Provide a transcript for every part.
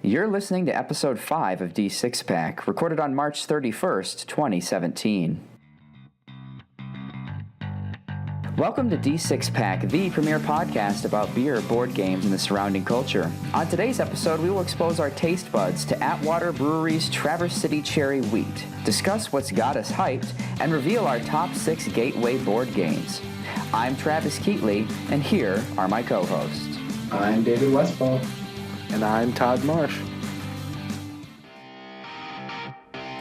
You're listening to episode 5 of D6 Pack, recorded on March 31st, 2017. Welcome to D6 Pack, the premier podcast about beer, board games, and the surrounding culture. On today's episode, we will expose our taste buds to Atwater Brewery's Traverse City Cherry Wheat, discuss what's got us hyped, and reveal our top 6 gateway board games. I'm Travis Keatley, and here are my co-hosts. I'm David Westfall. And I'm Todd Marsh.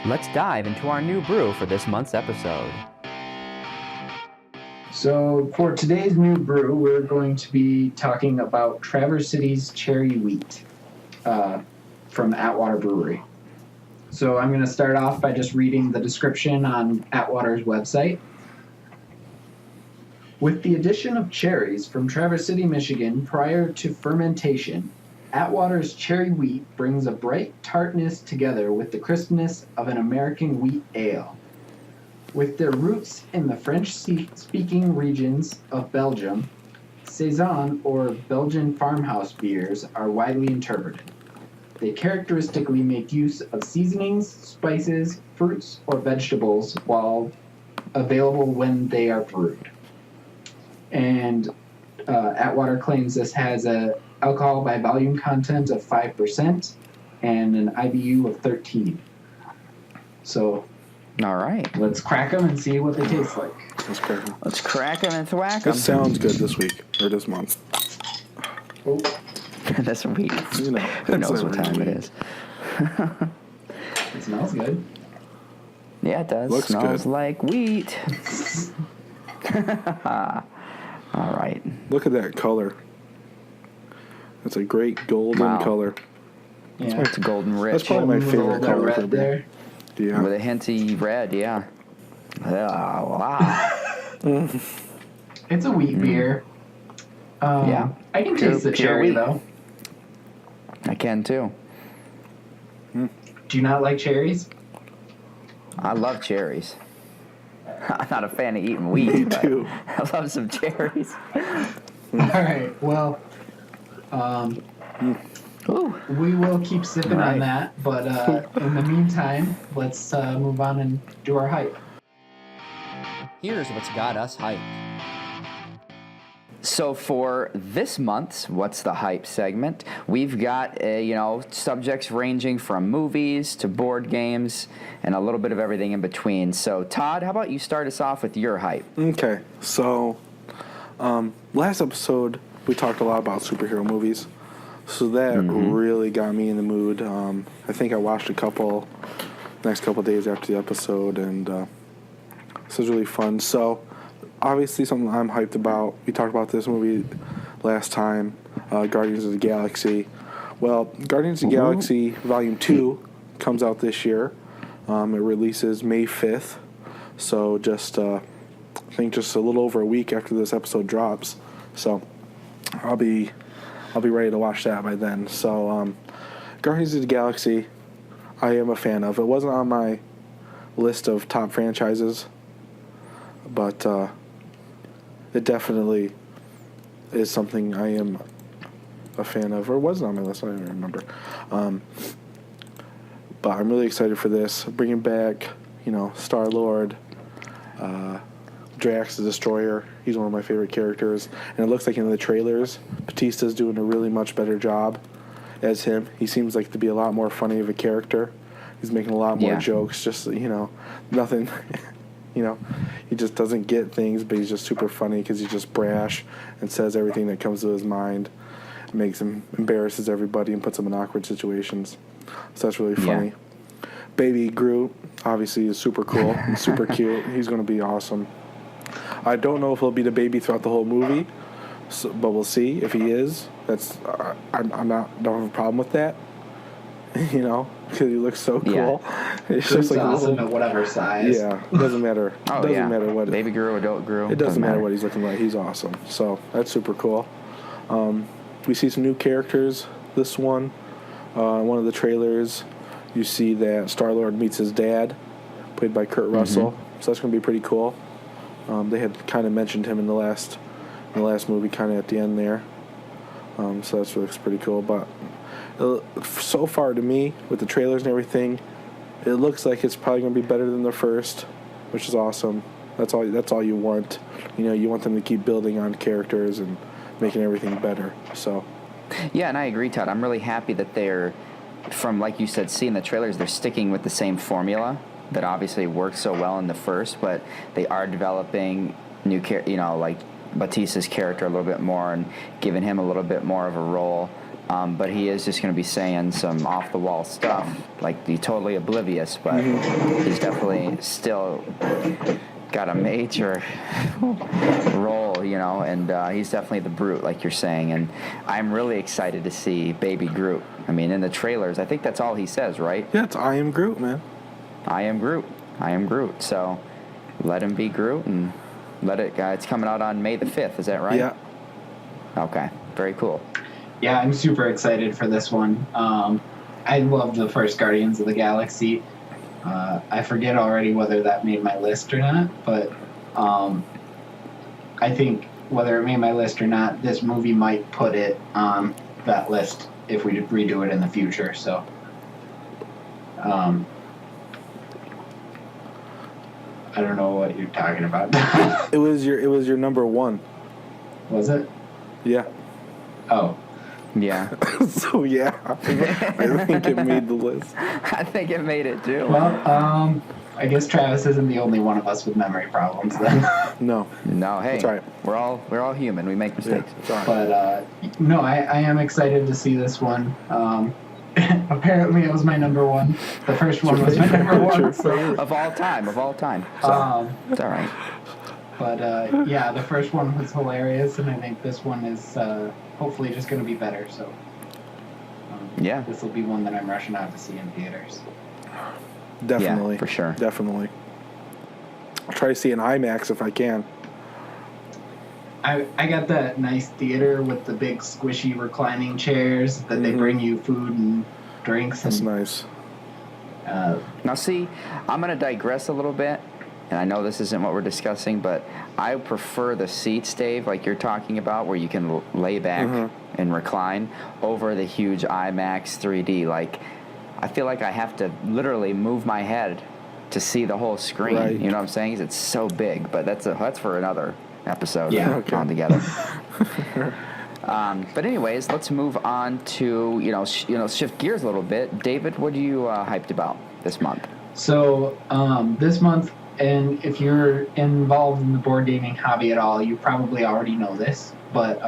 Let's dive into our new brew for this month's episode. So for today's new brew, we're going to be talking about Traverse City's Cherry Wheat from Atwater Brewery. So I'm going to start off by just reading the description on Atwater's website. With the addition of cherries from Traverse City, Michigan prior to fermentation, Atwater's Cherry Wheat brings a bright tartness together with the crispness of an American wheat ale. With their roots in the French-speaking regions of Belgium, Saison or Belgian farmhouse beers are widely interpreted. They characteristically make use of seasonings, spices, fruits, or vegetables while available when they are brewed. And Atwater claims this has a alcohol by volume content of 5% and an IBU of 13. So, all right, let's crack them and see what they taste like. Let's crack them and thwack them. This sounds good this week or this month. Oh, this week. You know, who knows what time it is? it smells good. Yeah, it does. Looks Smells good. like wheat. All right. Look at that color. It's a great golden color. Yeah, It's golden rich. That's probably my with a little favorite bit of color for red beer. there. Yeah. With a hinty red, yeah. Oh, wow. It's a wheat beer. Yeah. I can Pure- taste the pure cherry wheat. though. I can too. Do you not like cherries? I love cherries. I'm not a fan of eating wheat. Me but too. I love some cherries. All right. Well, Ooh. we will keep sipping All right. on that, but in the meantime, let's move on and do our hype. Here's what's got us hyped. So for this month's What's the Hype segment, we've got, subjects ranging from movies to board games and a little bit of everything in between. So Todd, how about you start us off with your hype? Okay. So, last episode we talked a lot about superhero movies. So that really got me in the mood. I think I watched next couple days after the episode, and this was really fun. So, obviously something I'm hyped about. We talked about this movie last time, Guardians of the Galaxy. Well, Guardians of the Galaxy Volume 2 comes out this year. It releases May 5th. So I think just a little over a week after this episode drops. So I'll be ready to watch that by then. So Guardians of the Galaxy, I am a fan of. It wasn't on my list of top franchises, but it definitely is something I am a fan of, or wasn't on my list, I don't even remember. But I'm really excited for this. Bringing back, Star-Lord, Drax the Destroyer. He's one of my favorite characters. And it looks like in the trailers, Batista's doing a really much better job as him. He seems like to be a lot more funny of a character. He's making a lot more jokes, just, nothing... he just doesn't get things, but he's just super funny because he's just brash and says everything that comes to his mind, embarrasses everybody and puts them in awkward situations. So that's really funny. Yeah. Baby Groot, obviously, is super cool and super cute. He's going to be awesome. I don't know if he'll be the baby throughout the whole movie, but we'll see. If he is, I don't have a problem with that. Because he looks so cool. Yeah. It's just like awesome at whatever size. Yeah, it doesn't matter. Doesn't matter what. Baby grew, adult grew. It doesn't matter what he's looking like. He's awesome. So that's super cool. We see some new characters. This one of the trailers, you see that Star-Lord meets his dad, played by Kurt Russell. So that's going to be pretty cool. They had kind of mentioned him in the last movie, kind of at the end there. So that looks pretty cool. But So far to me, with the trailers and everything, it looks like it's probably going to be better than the first, which is awesome. That's all you want. You want them to keep building on characters and making everything better. So. Yeah, and I agree, Todd. I'm really happy that they're, from like you said, seeing the trailers, they're sticking with the same formula that obviously worked so well in the first, but they are developing new like Batista's character a little bit more and giving him a little bit more of a role. But he is just going to be saying some off-the-wall stuff, like the totally oblivious, but he's definitely still got a major role, and he's definitely the brute, like you're saying. And I'm really excited to see Baby Groot. I mean, in the trailers, I think that's all he says, right? Yeah, it's I am Groot, man. I am Groot. I am Groot. So let him be Groot and let it. It's coming out on May the 5th. Is that right? Yeah. Okay. Very cool. Yeah, I'm super excited for this one. I loved the first Guardians of the Galaxy. I forget already whether that made my list or not, but I think whether it made my list or not, this movie might put it on that list if we redo it in the future. So, I don't know what you're talking about. It was your number one. Was it? Yeah. Oh. Yeah. So yeah, I think it made the list. I think it made it too. Well, I guess Travis isn't the only one of us with memory problems then. No. Hey, that's right. We're all human. We make mistakes. Yeah, But no, I am excited to see this one. Apparently, it was my number one. The first one was my number one. So. Of all time. So, it's all right. But yeah, the first one was hilarious, and I think this one is hopefully just going to be better. So yeah, this will be one that I'm rushing out to see in theaters. Definitely. Yeah, for sure. Definitely. I'll try to see an IMAX if I can. I got that nice theater with the big squishy reclining chairs that they bring you food and drinks. That's and, nice. Now see, I'm going to digress a little bit, and I know this isn't what we're discussing, but I prefer the seats, Dave, like you're talking about, where you can lay back and recline, over the huge IMAX 3D. Like, I feel like I have to literally move my head to see the whole screen. Right. You know what I'm saying? 'Cause it's so big, but that's for another episode altogether. But anyways, let's move on to shift gears a little bit. David, what are you hyped about this month? So this month, and if you're involved in the board gaming hobby at all, you probably already know this, but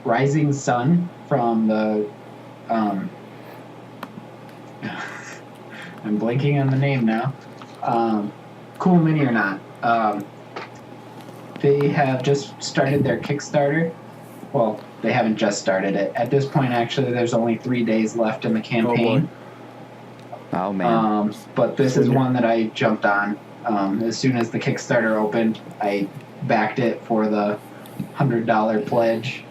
Rising Sun from the I'm blanking on the name now. Cool Mini or Not. They have just started their Kickstarter. Well, they haven't just started it. At this point, actually, there's only 3 days left in the campaign. Oh man. But this is one that I jumped on. As soon as the Kickstarter opened, I backed it for the $100 pledge.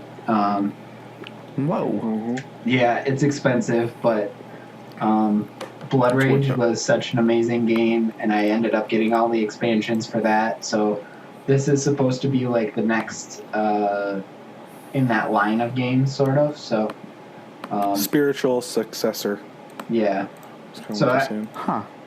Whoa. Yeah, it's expensive, but Blood Rage was such an amazing game, and I ended up getting all the expansions for that. So this is supposed to be like the next in that line of games, sort of. So spiritual successor. Yeah. So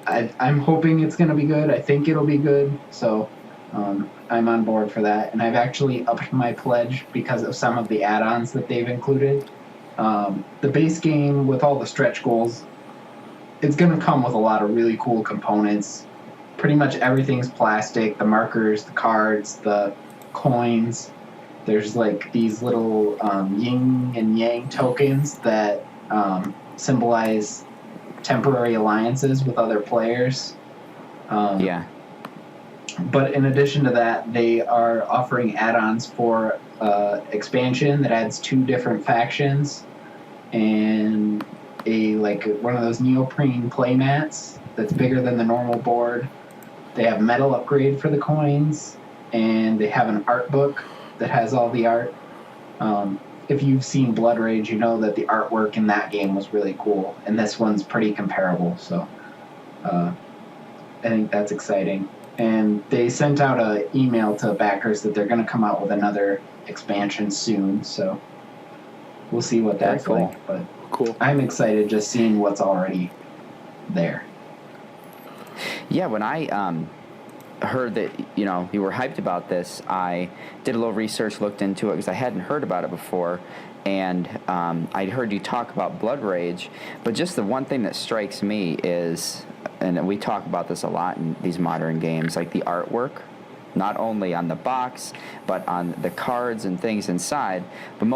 I'm hoping it's going to be good. I think it'll be good. So I'm on board for that. And I've actually upped my pledge because of some of the add-ons that they've included. The base game with all the stretch goals, it's going to come with a lot of really cool components. Pretty much everything's plastic. The markers, the cards, the coins. There's like these little yin and yang tokens that symbolize temporary alliances with other players. Yeah. But in addition to that, they are offering add-ons for expansion that adds 2 different factions and one of those neoprene playmats that's bigger than the normal board. They have metal upgrade for the coins, and they have an art book that has all the art. If you've seen Blood Rage, you know that the artwork in that game was really cool, and this one's pretty comparable, so I think that's exciting. And they sent out an email to backers that they're going to come out with another expansion soon, so we'll see what that's cool. like. But Cool. I'm excited just seeing what's already there. Yeah, when I heard that you were hyped about this, I did a little research, looked into it because I hadn't heard about it before, and I'd heard you talk about Blood Rage, but just the one thing that strikes me is, and we talk about this a lot in these modern games, like the artwork, not only on the box, but on the cards and things inside. But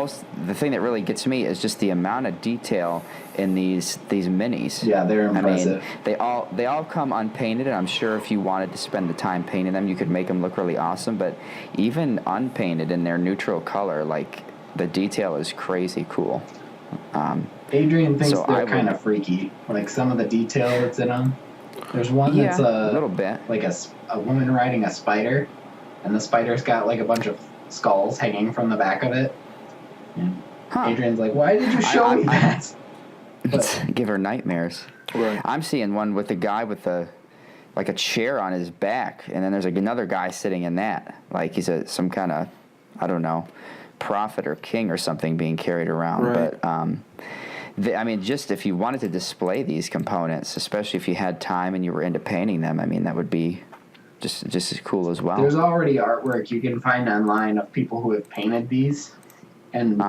the thing that really gets me is just the amount of detail in these minis. Yeah, they're impressive. I mean, they all come unpainted, and I'm sure if you wanted to spend the time painting them, you could make them look really awesome. But even unpainted in their neutral color, like, the detail is crazy cool. Adrian thinks they're kind of freaky. Like, some of the detail that's in them. There's one that's a little bit like a woman riding a spider, and the spider's got like a bunch of skulls hanging from the back of it. And Adrian's like, "Why did you show me that?" Give her nightmares. Right. I'm seeing one with a guy with a chair on his back, and then there's another guy sitting in that, like he's some kind of, I don't know, prophet or king or something being carried around. Right. But I mean, just if you wanted to display these components, especially if you had time and you were into painting them, I mean, that would be just as cool as well. There's already artwork you can find online of people who have painted these, and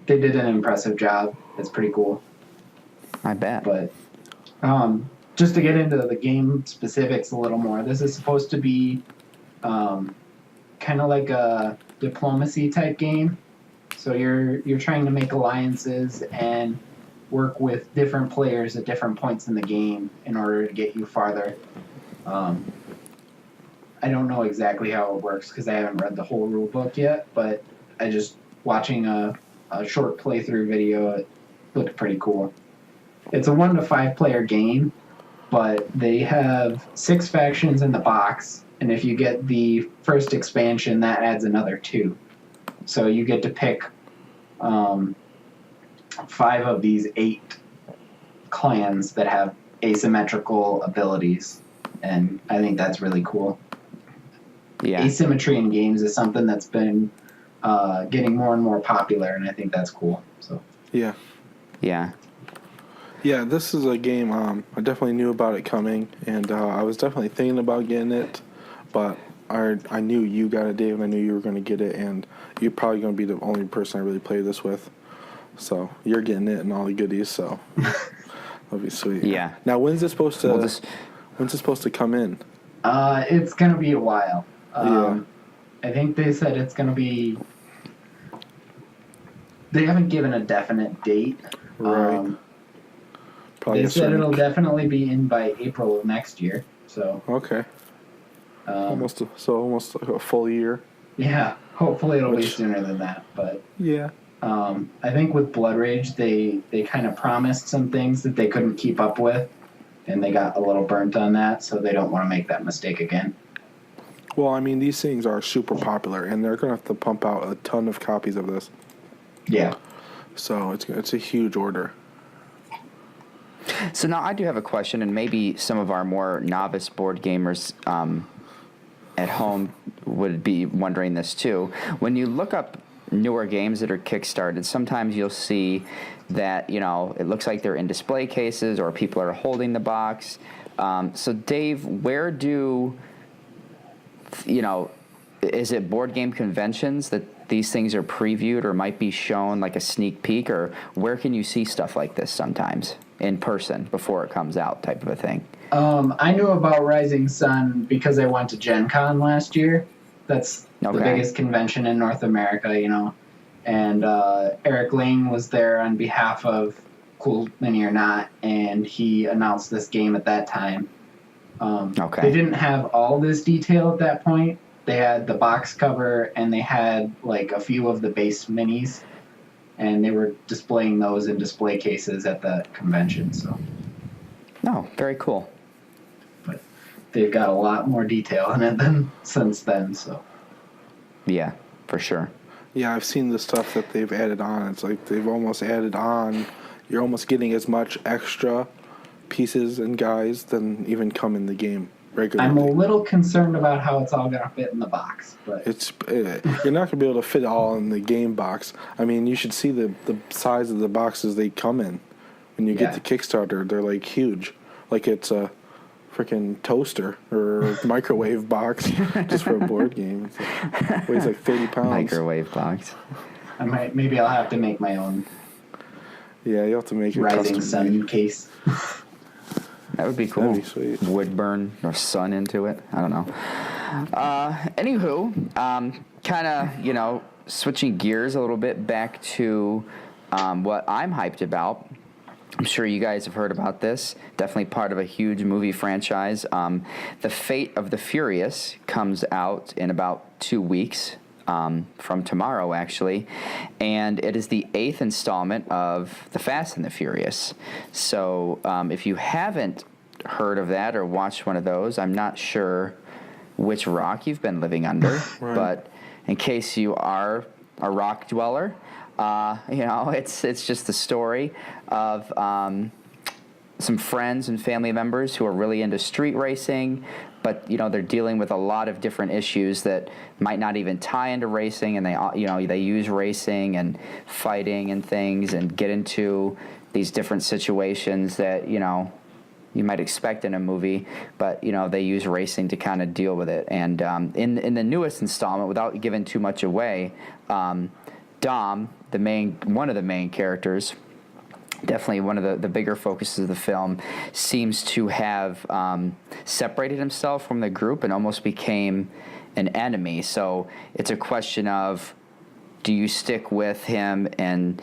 they did an impressive job. It's pretty cool. I bet. But just to get into the game specifics a little more, this is supposed to be kind of like a diplomacy type game. So you're trying to make alliances and work with different players at different points in the game in order to get you farther. I don't know exactly how it works because I haven't read the whole rule book yet, but I just watching a short playthrough video, it looked pretty cool. It's a 1 to 5 player game, but they have 6 factions in the box, and if you get the first expansion, that adds another 2. So you get to pick 5 of these 8 clans that have asymmetrical abilities, and I think that's really cool. Yeah. Asymmetry in games is something that's been getting more and more popular, and I think that's cool. So Yeah. Yeah, this is a game I definitely knew about it coming, and I was definitely thinking about getting it, but I knew you got it, Dave, and I knew you were going to get it, and you're probably going to be the only person I really play this with. So you're getting it and all the goodies, so that'll be sweet. Yeah. Now, when's it supposed to come in? It's going to be a while. Yeah. I think they said it's going to be... They haven't given a definite date. Right. They said it'll definitely be in by April of next year. So okay. Almost like a full year. Yeah. Hopefully it'll be sooner than that. But yeah. I think with Blood Rage, they kind of promised some things that they couldn't keep up with, and they got a little burnt on that. So they don't want to make that mistake again. Well, I mean, these things are super popular, and they're going to have to pump out a ton of copies of this. Yeah. So it's a huge order. So now I do have a question, and maybe some of our more novice board gamers at home would be wondering this too. When you look up newer games that are kickstarted, sometimes you'll see that, it looks like they're in display cases or people are holding the box. So Dave, where do... is it board game conventions that these things are previewed or might be shown like a sneak peek, or where can you see stuff like this sometimes in person before it comes out type of a thing? I knew about Rising Sun because I went to Gen Con last year. That's the biggest convention in North America, and Eric Lane was there on behalf of Cool Mini or Not, and he announced this game at that time. They didn't have all this detail at that point. They had the box cover, and they had like a few of the base minis, and they were displaying those in display cases at the convention. So, very cool. But they've got a lot more detail in it since then. So, yeah, for sure. Yeah, I've seen the stuff that they've added on. It's like they've almost added on. You're almost getting as much extra pieces and guys than even come in the game regularly. I'm a little concerned about how it's all going to fit in the box, but you're not going to be able to fit it all in the game box. I mean, you should see the size of the boxes they come in. and you get the Kickstarter, they're like huge, like it's a freaking toaster or microwave box just for a board game. It weighs like 30 pounds. Microwave box. Maybe I'll have to make my own. Yeah, you have to make a Rising custom Sun case. That would be cool. That'd be sweet. Wood burn or sun into it. I don't know. Anywho, kind of, switching gears a little bit back to what I'm hyped about. I'm sure you guys have heard about this. Definitely part of a huge movie franchise. The Fate of the Furious comes out in about 2 weeks. From tomorrow, actually, and it is the 8th installment of The Fast and the Furious. So if you haven't heard of that or watched one of those, I'm not sure which rock you've been living under, Right. But in case you are a rock dweller, it's just the story of some friends and family members who are really into street racing, but they're dealing with a lot of different issues that might not even tie into racing, and they use racing and fighting and things and get into these different situations that you might expect in a movie, but they use racing to kind of deal with it. And in the newest installment, without giving too much away, Dom, one of the main characters, definitely one of the bigger focuses of the film, seems to have separated himself from the group and almost became an enemy. So it's a question of, do you stick with him and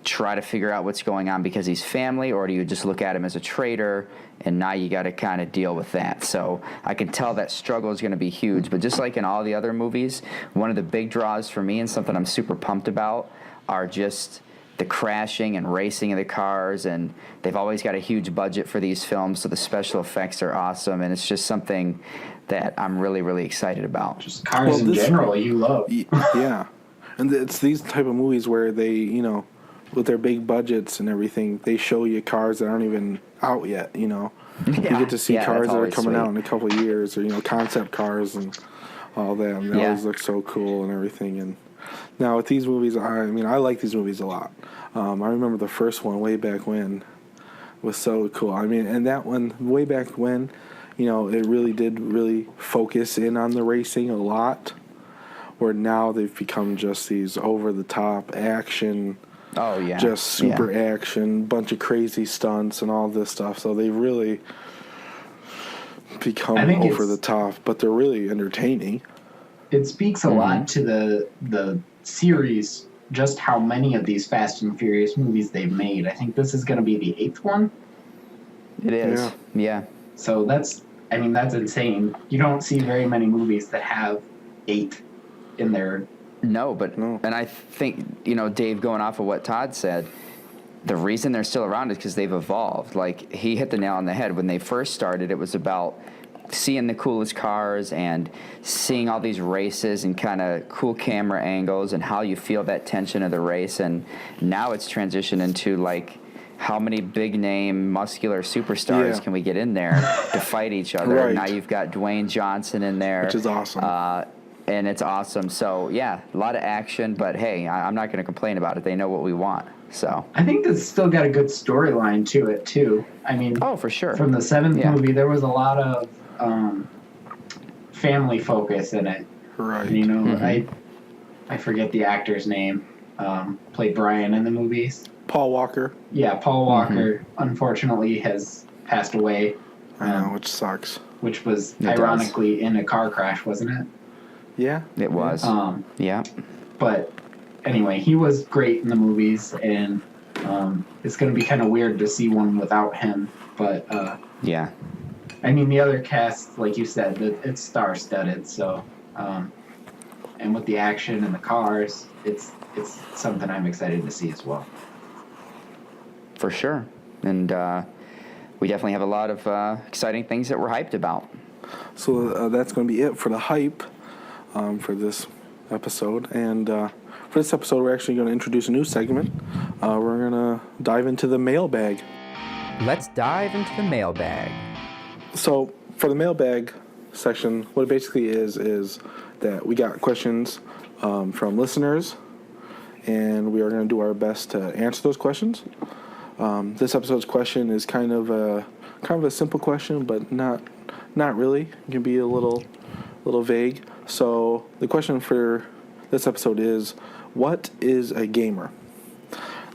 try to figure out what's going on because he's family, or do you just look at him as a traitor, and now you got to kind of deal with that? So I can tell that struggle is going to be huge. But just like in all the other movies, one of the big draws for me and something I'm super pumped about are just the crashing and racing of the cars, and they've always got a huge budget for these films, so the special effects are awesome, and it's just something that I'm really, really excited about. Just cars in general, you love. Yeah. And it's these type of movies where they, with their big budgets and everything, they show you cars that aren't even out yet, You get to see cars that are coming out in a couple of years, or, concept cars and all that, and they always look so cool and everything. And now with these movies, I like these movies a lot. I remember the first one way back when was so cool. And that one way back when, it really did focus in on the racing a lot, where now they've become just these over-the-top action, just super action, bunch of crazy stunts and all this stuff. So they really become over the top, but they're really entertaining. It speaks a lot to the series, just how many of these Fast and Furious movies they've made. I think this is going to be the 8th one. It is, yeah. So that's insane. You don't see very many movies that have 8 in there. No. And I think, Dave, going off of what Todd said, the reason they're still around is because they've evolved. Like, he hit the nail on the head. When they first started, it was about seeing the coolest cars and seeing all these races and kind of cool camera angles and how you feel that tension of the race. And now it's transitioned into, like, how many big-name, muscular superstars can we get in there to fight each other? Right. Now you've got Dwayne Johnson in there. Which is awesome. And it's awesome. So, a lot of action, but, hey, I'm not going to complain about it. They know what we want. So I think it's still got a good storyline to it, too. Oh, for sure. From the 7th movie, there was a lot of family focus in it. Right. And, I forget the actor's name. Played Brian in the movies. Paul Walker. Yeah, Paul Walker, unfortunately, has passed away. I know, which sucks. Which was ironically in a car crash, wasn't it? Yeah. It was. But anyway, he was great in the movies, and it's going to be kind of weird to see one without him. But the other cast, like you said, it's star-studded. So, and with the action and the cars, it's something I'm excited to see as well. For sure. And we definitely have a lot of exciting things that we're hyped about. So that's going to be it for the hype for this episode. And for this episode, we're actually going to introduce a new segment. We're going to dive into the mailbag. Let's dive into the mailbag. So for the mailbag section, what it basically is that we got questions from listeners, and we are going to do our best to answer those questions. This episode's question is kind of a simple question, but not really. It can be a little vague. So the question for this episode is, what is a gamer?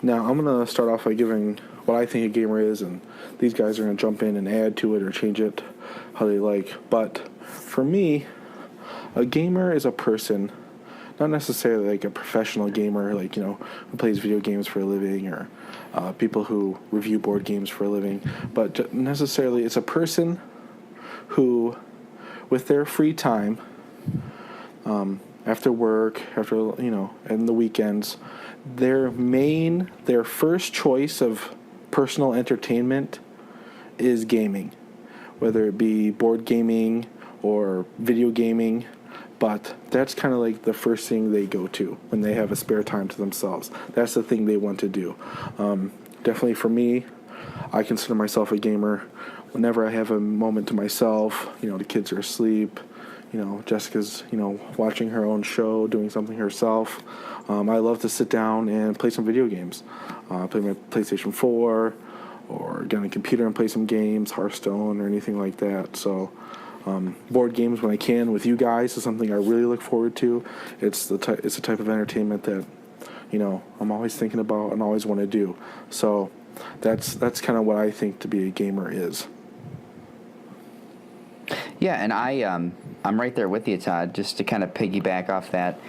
Now I'm gonna start off by giving what I think a gamer is, and these guys are gonna jump in and add to it or change it how they like. But for me, a gamer is a person, not necessarily like a professional gamer, like, who plays video games for a living, or people who review board games for a living, but necessarily it's a person who, with their free time, after work, and the weekends, their first choice of personal entertainment is gaming, whether it be board gaming or video gaming. But that's kind of like the first thing they go to when they have a spare time to themselves. That's the thing they want to do. Definitely for me, I consider myself a gamer. Whenever I have a moment to myself, the kids are asleep, Jessica's, watching her own show, doing something herself. I love to sit down and play some video games. Play my PlayStation 4, or get on a computer and play some games, Hearthstone or anything like that. So board games when I can with you guys is something I really look forward to. It's the type of entertainment that I'm always thinking about and always want to do. So that's kind of what I think to be a gamer is. Yeah, and I'm right there with you, Todd. Just to kind of piggyback off that,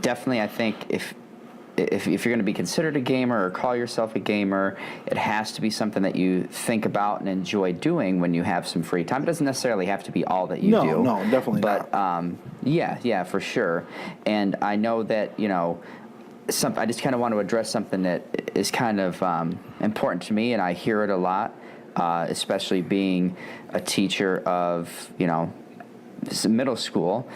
definitely I think if you're going to be considered a gamer or call yourself a gamer, it has to be something that you think about and enjoy doing when you have some free time. It doesn't necessarily have to be all that you do. No, definitely not. But yeah, for sure. And I know that I just kind of want to address something that is kind of important to me, and I hear it a lot, especially being a teacher of middle school,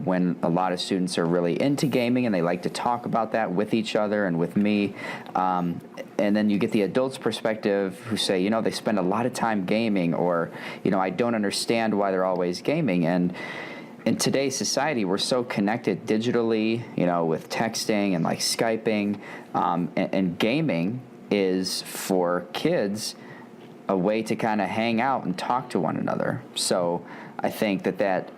when a lot of students are really into gaming and they like to talk about that with each other and with me. And then you get the adults' perspective who say, they spend a lot of time gaming, or, I don't understand why they're always gaming. And in today's society, we're so connected digitally, with texting and like Skyping, and gaming is for kids a way to kind of hang out and talk to one another. So I think that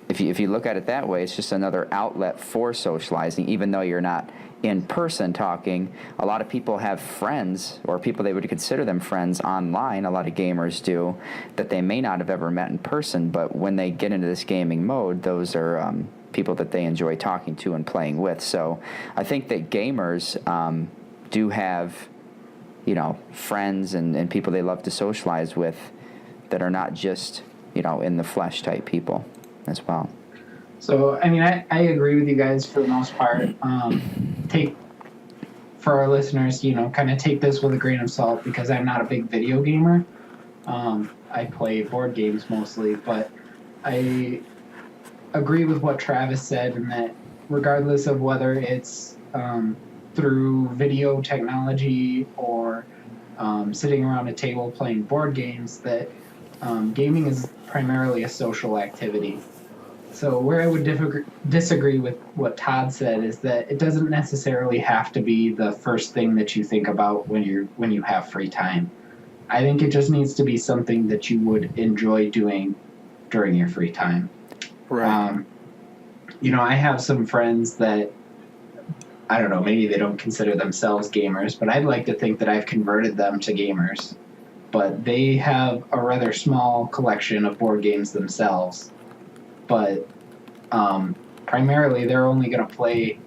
if you look at it that way, it's just another outlet for socializing, even though you're not in person talking. A lot of people have friends, or people they would consider them friends, online. A lot of gamers do, that they may not have ever met in person, but when they get into this gaming mode, those are people that they enjoy talking to and playing with. So I think that gamers do have friends and people they love to socialize with that are not just, in the flesh type people as well. So, I agree with you guys for the most part. For our listeners, kind of take this with a grain of salt, because I'm not a big video gamer. I play board games mostly, but I agree with what Travis said, in that regardless of whether it's through video technology or sitting around a table playing board games, that gaming is primarily a social activity. So where I would disagree with what Todd said is that it doesn't necessarily have to be the first thing that you think about when you have free time. I think it just needs to be something that you would enjoy doing during your free time. Right. I have some friends that, I don't know, maybe they don't consider themselves gamers, but I'd like to think that I've converted them to gamers. But they have a rather small collection of board games themselves. But primarily they're only going to play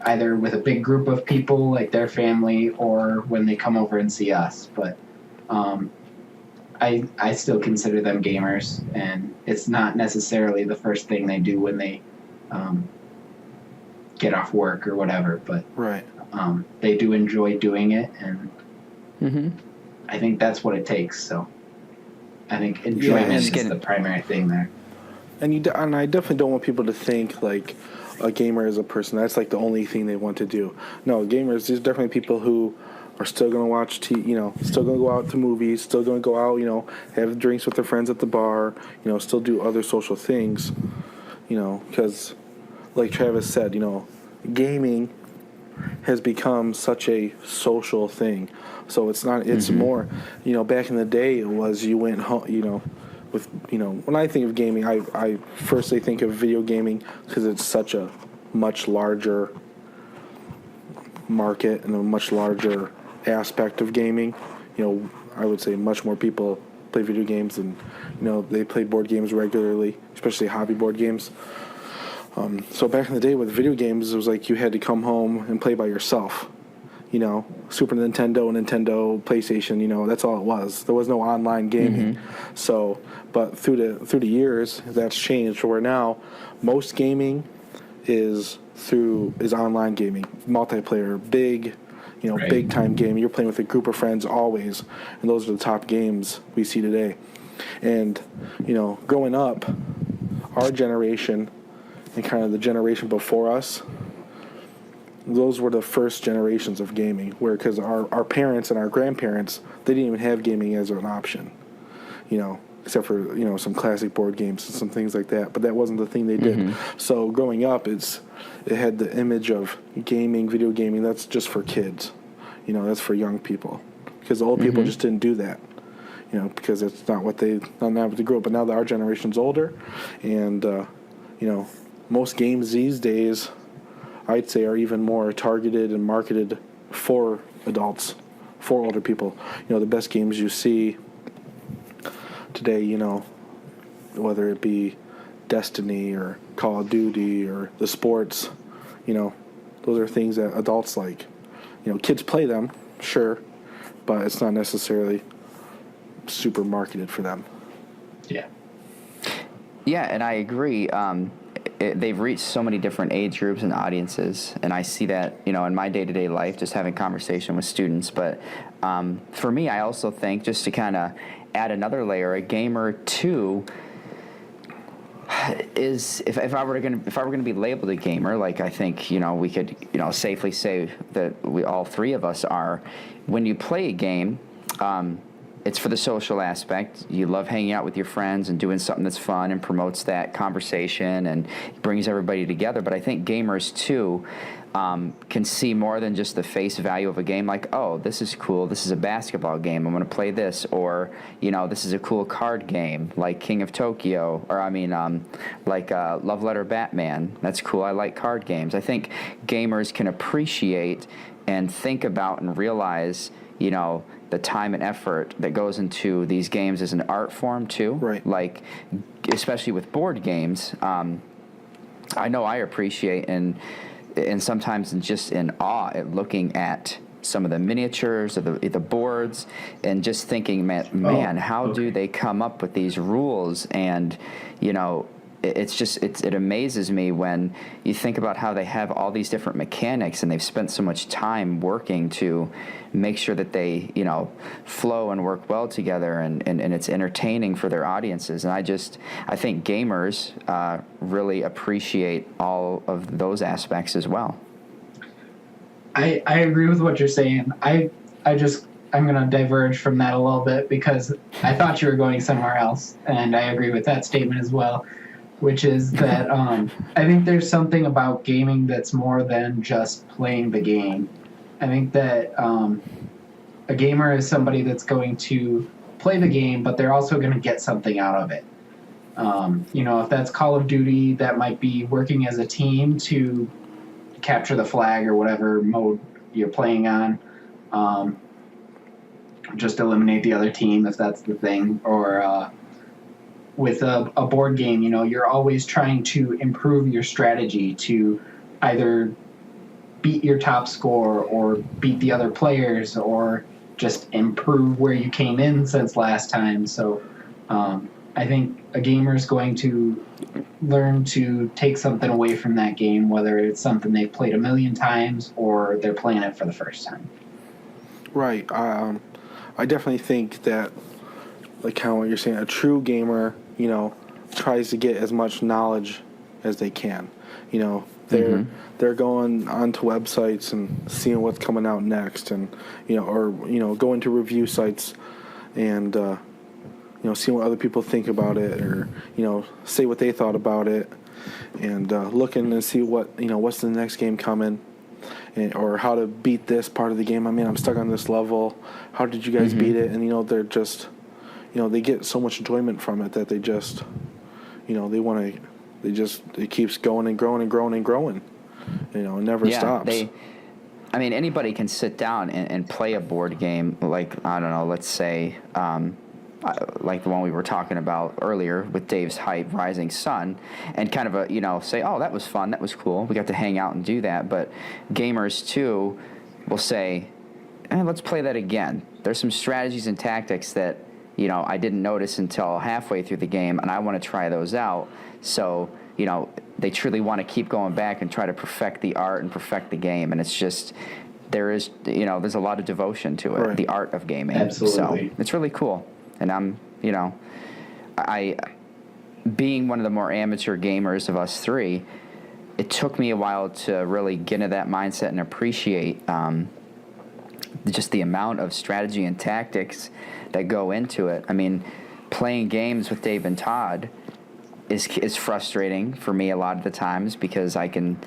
either with a big group of people, like their family, or when they come over and see us. But I still consider them gamers, and it's not necessarily the first thing they do when they get off work or whatever, but right. They do enjoy doing it, and Mm-hmm. I think that's what it takes. So I think enjoyment is the primary thing there. And I definitely don't want people to think like a gamer is a person that's like the only thing they want to do. No, gamers, there's definitely people who are still going to watch still going to go out to movies, still going to go out, have drinks with their friends at the bar, still do other social things, because like Travis said, gaming has become such a social thing. So it's not. It's more. Back in the day, it was you went home. With when I think of gaming, I firstly think of video gaming because it's such a much larger market and a much larger aspect of gaming. I would say much more people play video games and they play board games regularly, especially hobby board games. So back in the day with video games, it was like you had to come home and play by yourself. Super Nintendo, PlayStation, that's all it was. There was no online gaming. So, but through the years, that's changed. Where now most gaming is online gaming, multiplayer, big time game. You're playing with a group of friends always, and those are the top games we see today. And growing up, our generation and kind of the generation before us, those were the first generations of gaming, because our parents and our grandparents, they didn't even have gaming as an option, except for, some classic board games and some things like that, but that wasn't the thing they did. So growing up, it had the image of gaming, video gaming, that's just for kids, that's for young people, because old people just didn't do that, because it's not what they grew up. But now that our generation's older, and, most games these days, I'd say, are even more targeted and marketed for adults, for older people. The best games you see today, whether it be Destiny or Call of Duty or the sports, those are things that adults like. Kids play them, sure, but it's not necessarily super marketed for them. Yeah. Yeah, and I agree. They've reached so many different age groups and audiences, and I see that, in my day-to-day life, just having conversation with students. But for me, I also think, just to kind of add another layer, a gamer too is, if I were going to be labeled a gamer, like I think we could safely say that we all three of us are. When you play a game, it's for the social aspect. You love hanging out with your friends and doing something that's fun and promotes that conversation and brings everybody together. But I think gamers, too, can see more than just the face value of a game. Like, oh, this is cool. This is a basketball game. I'm going to play this. Or, this is a cool card game like King of Tokyo. Or, like Love Letter Batman. That's cool. I like card games. I think gamers can appreciate and think about and realize, the time and effort that goes into these games as an art form too. Right. Like, especially with board games, I know I appreciate and sometimes just in awe at looking at some of the miniatures of the boards and just thinking, man, how do they come up with these rules? And it amazes me when you think about how they have all these different mechanics and they've spent so much time working to make sure that they, flow and work well together and it's entertaining for their audiences. And I think gamers really appreciate all of those aspects as well. I agree with what you're saying. I'm going to diverge from that a little bit because I thought you were going somewhere else, and I agree with that statement as well, which is that I think there's something about gaming that's more than just playing the game. I think that a gamer is somebody that's going to play the game, but they're also going to get something out of it. If that's Call of Duty, that might be working as a team to capture the flag or whatever mode you're playing on. Just eliminate the other team if that's the thing. Or with a board game, you're always trying to improve your strategy to either beat your top score or beat the other players or just improve where you came in since last time. So I think a gamer is going to learn to take something away from that game, whether it's something they've played a million times or they're playing it for the first time. Right. I definitely think that, like how you're saying, a true gamer, tries to get as much knowledge as they can. They're going onto websites and seeing what's coming out next, and going to review sites and seeing what other people think about it, or say what they thought about it, and looking and see what what's the next game coming. or how to beat this part of the game. I mean, I'm stuck on this level. How did you guys beat it? And, they're just, they get so much enjoyment from it that they just, they want to, it keeps going and growing and growing and growing. It never stops. Anybody can sit down and play a board game like, I don't know, let's say, like the one we were talking about earlier with Dave's Hype, Rising Sun, and kind of say, oh, that was fun, that was cool, we got to hang out and do that. But gamers too will say, let's play that again. There's some strategies and tactics that I didn't notice until halfway through the game, and I want to try those out. So they truly want to keep going back and try to perfect the art and perfect the game. And it's just, there's a lot of devotion to it, right. The art of gaming. Absolutely. So it's really cool. And I'm, I being one of the more amateur gamers of us three, it took me a while to really get into that mindset and appreciate just the amount of strategy and tactics that go into it. I mean, playing games with Dave and Todd is frustrating for me a lot of the times, because I can,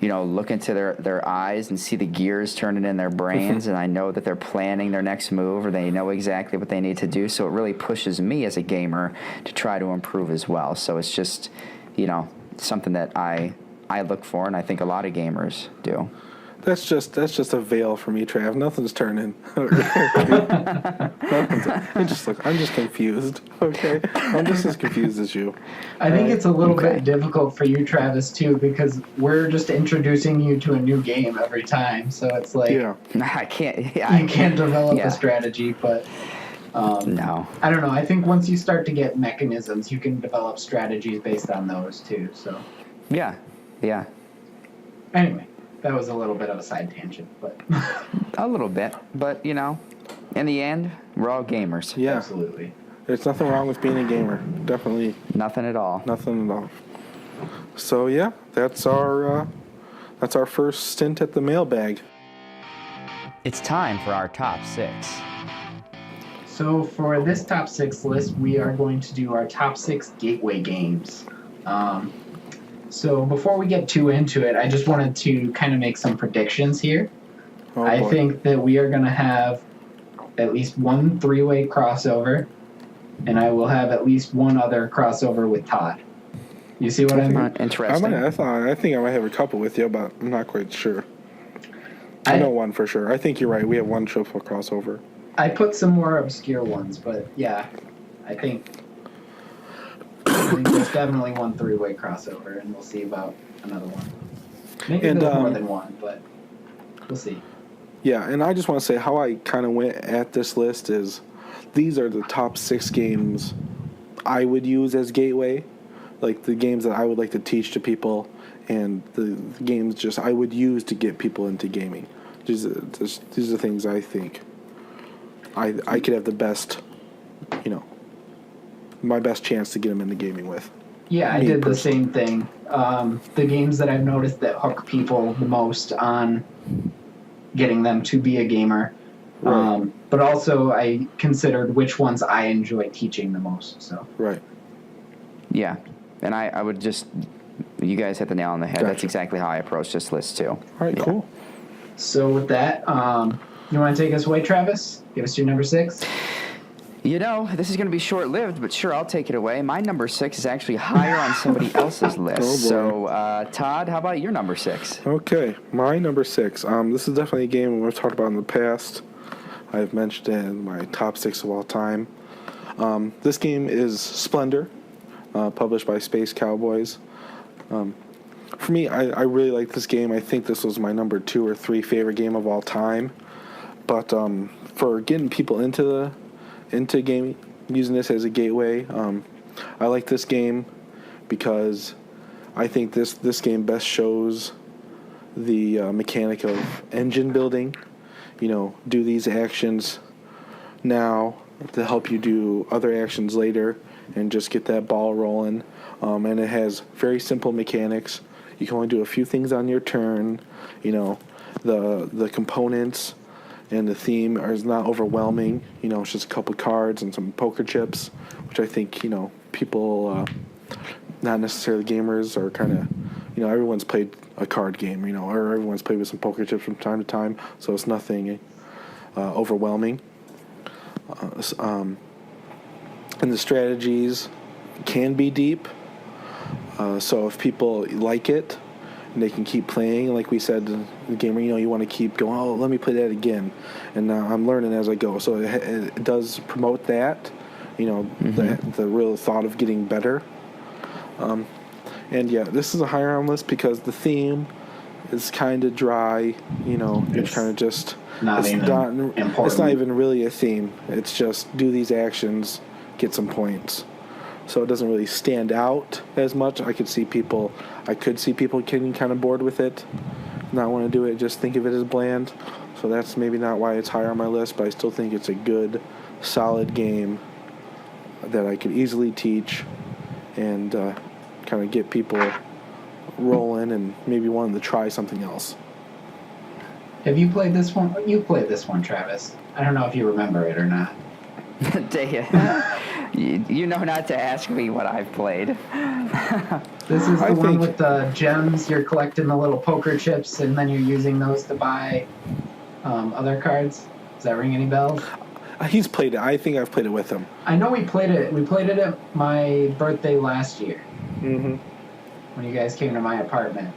look into their eyes and see the gears turning in their brains, and I know that they're planning their next move, or they know exactly what they need to do. So it really pushes me as a gamer to try to improve as well. So it's just, something that I look for, and I think a lot of gamers do. That's just a veil for me, Trav. Nothing's turning. I'm just confused. Okay, I'm just as confused as you. I think it's a little bit difficult for you, Travis, too, because we're just introducing you to a new game every time. So it's like, I can't. You can't develop a strategy, but no. I don't know. I think once you start to get mechanisms, you can develop strategies based on those too. So yeah. Anyway. That was a little bit of a side tangent, but... A little bit, but, in the end, we're all gamers. Yeah. Absolutely. There's nothing wrong with being a gamer. Definitely. Nothing at all. Nothing at all. So, yeah, that's our first stint at the mailbag. It's time for our top 6. So, for this top 6 list, we are going to do our top 6 gateway games. So before we get too into it, I just wanted to kind of make some predictions here. I think that we are going to have at least one 3-way crossover, and I will have at least one other crossover with Todd. You see what I mean? Interesting. I think I might have a couple with you, but I'm not quite sure. I know one for sure. I think you're right. We have one triple crossover. I put some more obscure ones, but yeah, I think there's definitely one 3-way crossover, and we'll see about another one. Maybe there's more than one, but we'll see. Yeah, and I just want to say how I kind of went at this list is these are the top 6 games I would use as gateway, like the games that I would like to teach to people, and the games just I would use to get people into gaming. These are things I think I could have the best, my best chance to get them into gaming with. Yeah, I did the same thing. The games that I've noticed that hook people the most on getting them to be a gamer. Right. But also I considered which ones I enjoy teaching the most. So right. Yeah, and I would just, you guys hit the nail on the head. Gotcha. That's exactly how I approach this list too. All right, cool. So with that, you want to take us away, Travis? Give us your number 6. This is going to be short-lived, but sure, I'll take it away. My number 6 is actually higher on somebody else's list. Oh, so, Todd, how about your number 6? Okay, my number 6. This is definitely a game we've talked about in the past. I've mentioned it in my top 6 of all time. This game is Splendor, published by Space Cowboys. For me, I really like this game. I think this was my number 2 or 3 favorite game of all time. But for getting people into gaming, using this as a gateway, I like this game because I think this game best shows the mechanic of engine building. Do these actions now to help you do other actions later and just get that ball rolling. And it has very simple mechanics. You can only do a few things on your turn. The components and the theme is not overwhelming. It's just a couple cards and some poker chips, which I think, people, not necessarily gamers, are kind of, everyone's played a card game, or everyone's played with some poker chips from time to time, so it's nothing overwhelming. And the strategies can be deep, so if people like it, and they can keep playing, like we said in the game, you want to keep going, oh, let me play that again, and now I'm learning as I go. So it does promote that, the real thought of getting better. And yeah, this is a higher on list because the theme is kind of dry. It's kind of just it's not even really a theme. It's just do these actions, get some points. So it doesn't really stand out as much. I could see people getting kind of bored with it, not want to do it, just think of it as bland. So that's maybe not why it's higher on my list, but I still think it's a good, solid game that I could easily teach and kind of get people rolling and maybe wanting to try something else. Have you played this one? You played this one, Travis. I don't know if you remember it or not. You know not to ask me what I've played. This is the one with the gems. You're collecting the little poker chips, and then you're using those to buy other cards. Does that ring any bells? He's played it. I think I've played it with him. I know we played it. We played it at my birthday last year. Mm-hmm. When you guys came to my apartment.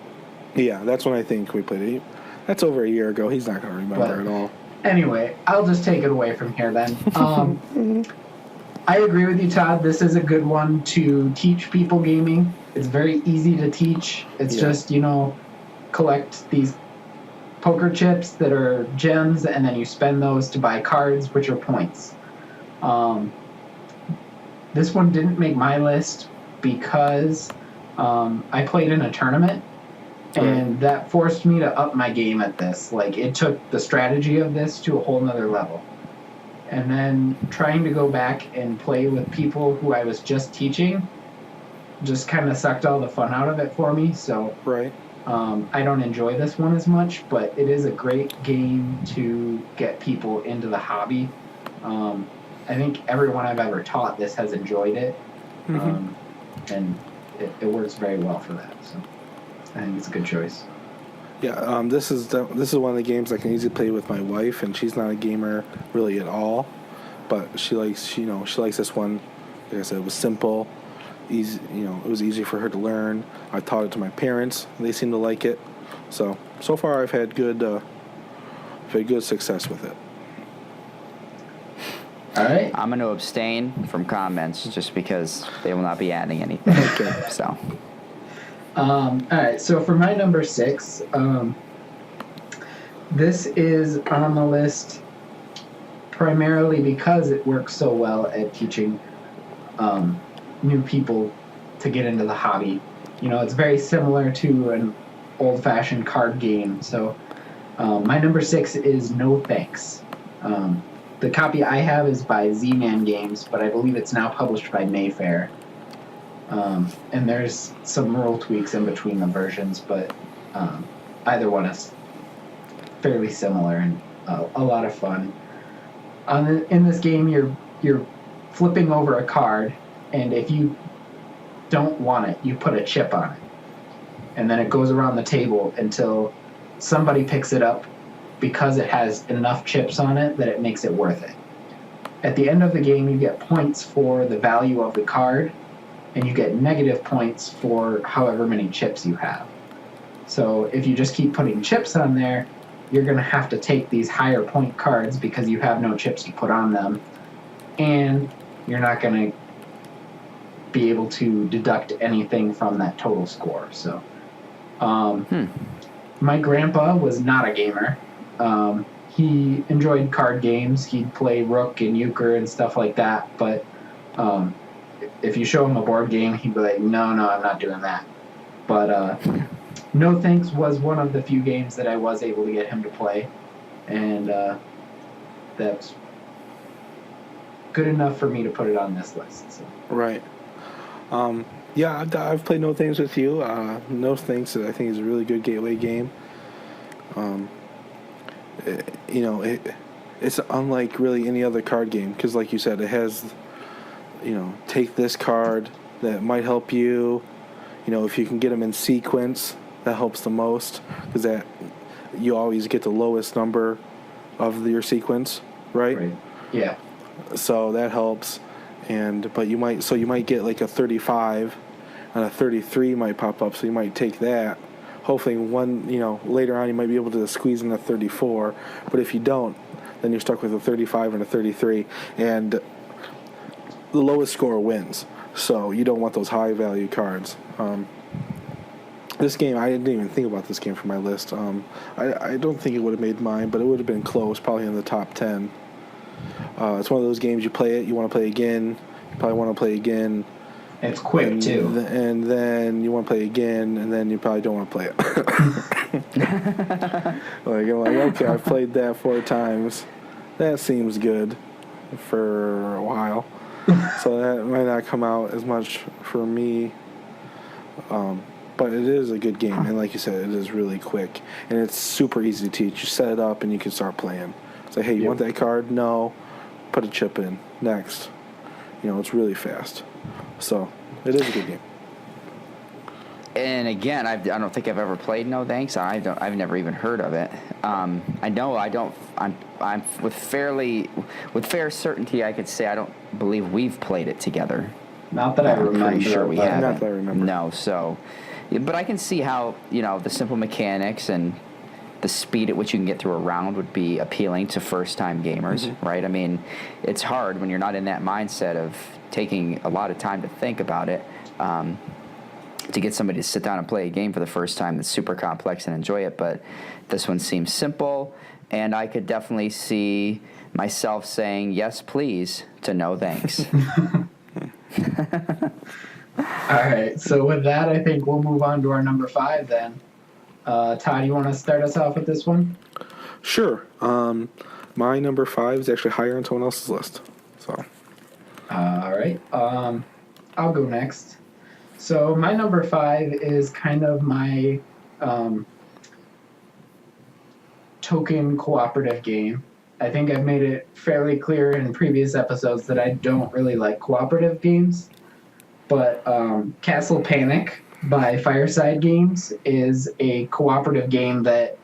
Yeah, that's when I think we played it. That's over a year ago. He's not going to remember at all. Anyway, I'll just take it away from here then. I agree with you, Todd. This is a good one to teach people gaming. It's very easy to teach. It's just, collect these poker chips that are gems, and then you spend those to buy cards, which are points. This one didn't make my list because I played in a tournament, and that forced me to up my game at this. Like, it took the strategy of this to a whole nother level. And then trying to go back and play with people who I was just teaching just kind of sucked all the fun out of it for me. So I don't enjoy this one as much, but it is a great game to get people into the hobby. I think everyone I've ever taught this has enjoyed it, and it works very well for that. So I think it's a good choice. Yeah, this is one of the games I can easily play with my wife, and she's not a gamer really at all, but she likes she likes this one. Like I said, it was simple, easy. It was easy for her to learn. I taught it to my parents; they seem to like it. So far, I've had good success with it. All right, I'm going to abstain from comments just because they will not be adding anything. Okay. So. All right, so for my number 6, this is on the list primarily because it works so well at teaching new people to get into the hobby. It's very similar to an old-fashioned card game. So my number 6 is No Thanks. The copy I have is by Z-Man Games, but I believe it's now published by Mayfair. And there's some rule tweaks in between the versions, but either one is fairly similar and a lot of fun. In this game, you're flipping over a card, and if you don't want it, you put a chip on it. And then it goes around the table until somebody picks it up because it has enough chips on it that it makes it worth it. At the end of the game, you get points for the value of the card, and you get negative points for however many chips you have. So if you just keep putting chips on there, you're going to have to take these higher point cards because you have no chips to put on them, and you're not going to be able to deduct anything from that total score. So my grandpa was not a gamer. He enjoyed card games. He'd play Rook and Euchre and stuff like that, but if you show him a board game, he'd be like, no, I'm not doing that. But No Thanks was one of the few games that I was able to get him to play, and that's good enough for me to put it on this list. So. Right. Yeah, I've played No Thanks with you. No Thanks, I think, is a really good gateway game. It's unlike really any other card game because, like you said, it has, take this card that might help you. if you can get them in sequence, that helps the most, because that you always get the lowest number of your sequence, right? Yeah. So that helps, but you might get like a 35, and a 33 might pop up. So you might take that. Hopefully, later on you might be able to squeeze in a 34. But if you don't, then you're stuck with a 35 and a 33, and the lowest score wins. So you don't want those high value cards. This game, I didn't even think about this game for my list. I don't think it would have made mine, but it would have been close, probably in the top 10. It's one of those games, you play it, you want to play again, you probably want to play again. It's quick, too. And then you want to play again, and then you probably don't want to play it. I'm like, okay, I've played that 4 times. That seems good for a while. So that might not come out as much for me. But it is a good game, and like you said, it is really quick, and it's super easy to teach. You set it up, and you can start playing. Say, hey, you want that card? No. Put a chip in. Next. It's really fast. So it is a good game. And again, I don't think I've ever played No Thanks. I've never even heard of it. I know I don't. I'm with fair certainty, I could say I don't believe we've played it together. Not that I remember. I'm pretty sure we haven't. Not that I remember. No, so, but I can see how the simple mechanics and the speed at which you can get through a round would be appealing to first-time gamers, right? I mean, it's hard when you're not in that mindset of taking a lot of time to think about it. To get somebody to sit down and play a game for the first time that's super complex and enjoy it, but this one seems simple, and I could definitely see myself saying yes, please, to No Thanks. All right, so with that, I think we'll move on to our number 5 then. Todd, you want to start us off with this one? Sure. My number 5 is actually higher on someone else's list. So. All right. I'll go next. So my number 5 is kind of my token cooperative game. I think I've made it fairly clear in previous episodes that I don't really like cooperative games. But Castle Panic by Fireside Games is a cooperative game that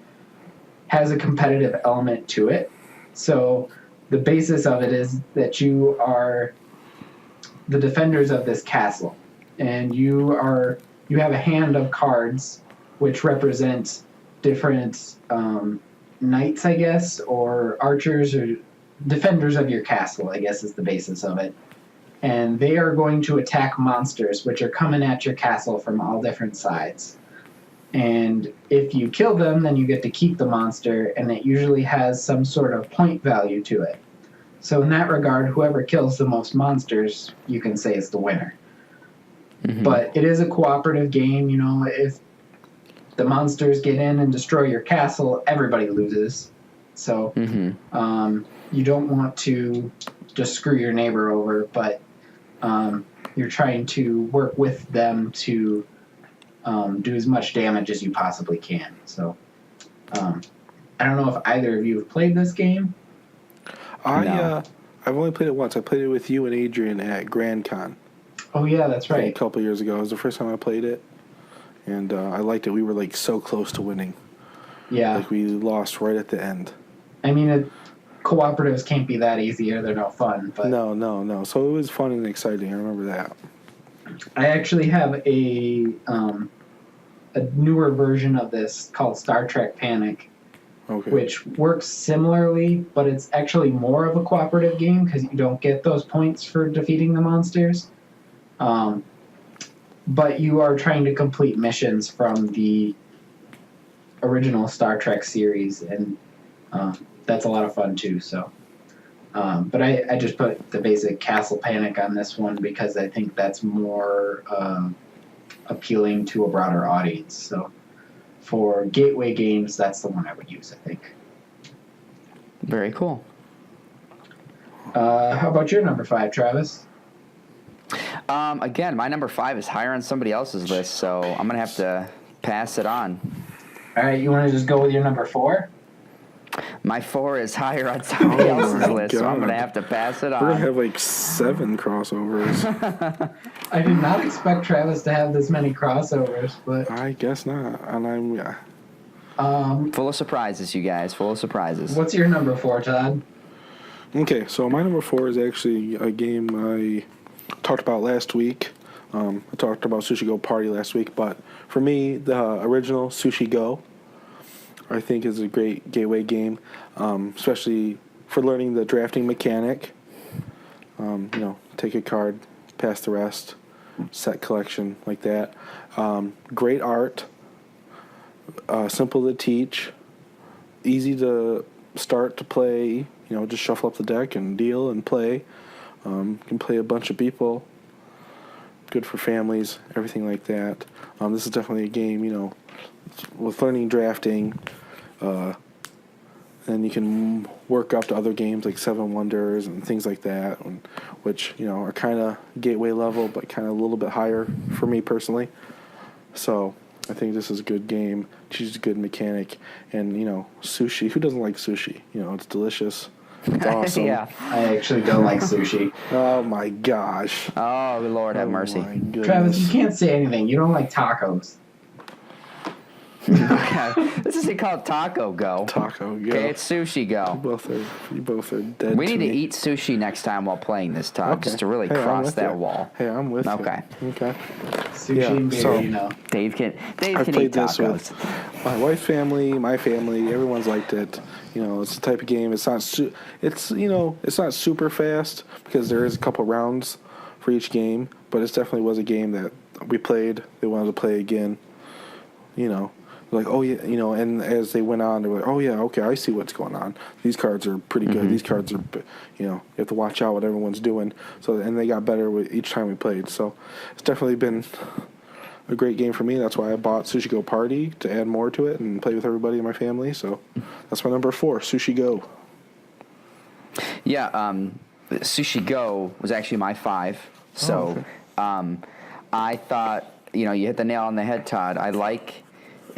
has a competitive element to it. So the basis of it is that you are the defenders of this castle, and you have a hand of cards which represent different knights, I guess, or archers, or defenders of your castle, I guess is the basis of it. And they are going to attack monsters which are coming at your castle from all different sides. And if you kill them, then you get to keep the monster, and it usually has some sort of point value to it. So in that regard, whoever kills the most monsters, you can say is the winner. Mm-hmm. But it is a cooperative game. If the monsters get in and destroy your castle, everybody loses. So you don't want to just screw your neighbor over, but you're trying to work with them to do as much damage as you possibly can. So I don't know if either of you have played this game. I've only played it once. I played it with you and Adrian at Grand Con. Oh, yeah, that's right. A couple years ago. It was the first time I played it, and I liked it. We were, so close to winning. Yeah. We lost right at the end. I mean, cooperatives can't be that easy, or they're no fun. But No. So it was fun and exciting. I remember that. I actually have a newer version of this called Star Trek Panic, which works similarly, but it's actually more of a cooperative game because you don't get those points for defeating the monsters. But you are trying to complete missions from the original Star Trek series, and that's a lot of fun too. So, but I just put the basic Castle Panic on this one because I think that's more appealing to a broader audience. So, for gateway games, that's the one I would use, I think. Very cool. How about your number 5, Travis? Again, my number 5 is higher on somebody else's list, so I'm going to have to pass it on. All right, you want to just go with your number 4? My 4 is higher on somebody else's list, so I'm going to have to pass it on. We're going to have like 7 crossovers. I did not expect Travis to have this many crossovers, but I guess not. And full of surprises, you guys. Full of surprises. What's your number 4, Todd? Okay, so my number 4 is actually a game I talked about last week. I talked about Sushi Go Party last week, but for me, the original Sushi Go, I think, is a great gateway game, especially for learning the drafting mechanic. Take a card, pass the rest, set collection, like that. Great art, simple to teach, easy to start to play. Just shuffle up the deck and deal and play. Can play a bunch of people. Good for families, everything like that. This is definitely a game, with learning drafting. And you can work up to other games like Seven Wonders and things like that, which, are kind of gateway level, but kind of a little bit higher for me personally. So I think this is a good game. Teaches a good mechanic. And, sushi. Who doesn't like sushi? It's delicious. It's awesome. Yeah. I actually don't like sushi. Oh, my gosh. Oh, Lord have mercy. My goodness. Travis, you can't say anything. You don't like tacos. This isn't called Taco Go. Taco Go. Okay, it's Sushi Go. You both are dead. We to need me. to eat sushi next time while playing this, Todd, Okay. just to really Hey, I'm cross with that you. wall. Hey, I'm with Okay. you. Okay. Sushi and beer, so- Dave can I've eat played this tacos. with my wife's family, my family. Everyone's liked it. It's the type of game. It's not. It's not super fast because there is a couple rounds for each game, but it definitely was a game that we played. They wanted to play again. Like, oh yeah, and as they went on, they were like, oh yeah, okay, I see what's going on. These cards are pretty good. These cards are, you have to watch out what everyone's doing. So, and they got better with each time we played. So, it's definitely been a great game for me. That's why I bought Sushi Go Party to add more to it and play with everybody in my family. So, that's my number 4, Sushi Go. Yeah, Sushi Go was actually my 5. So, I thought, you hit the nail on the head, Todd. I like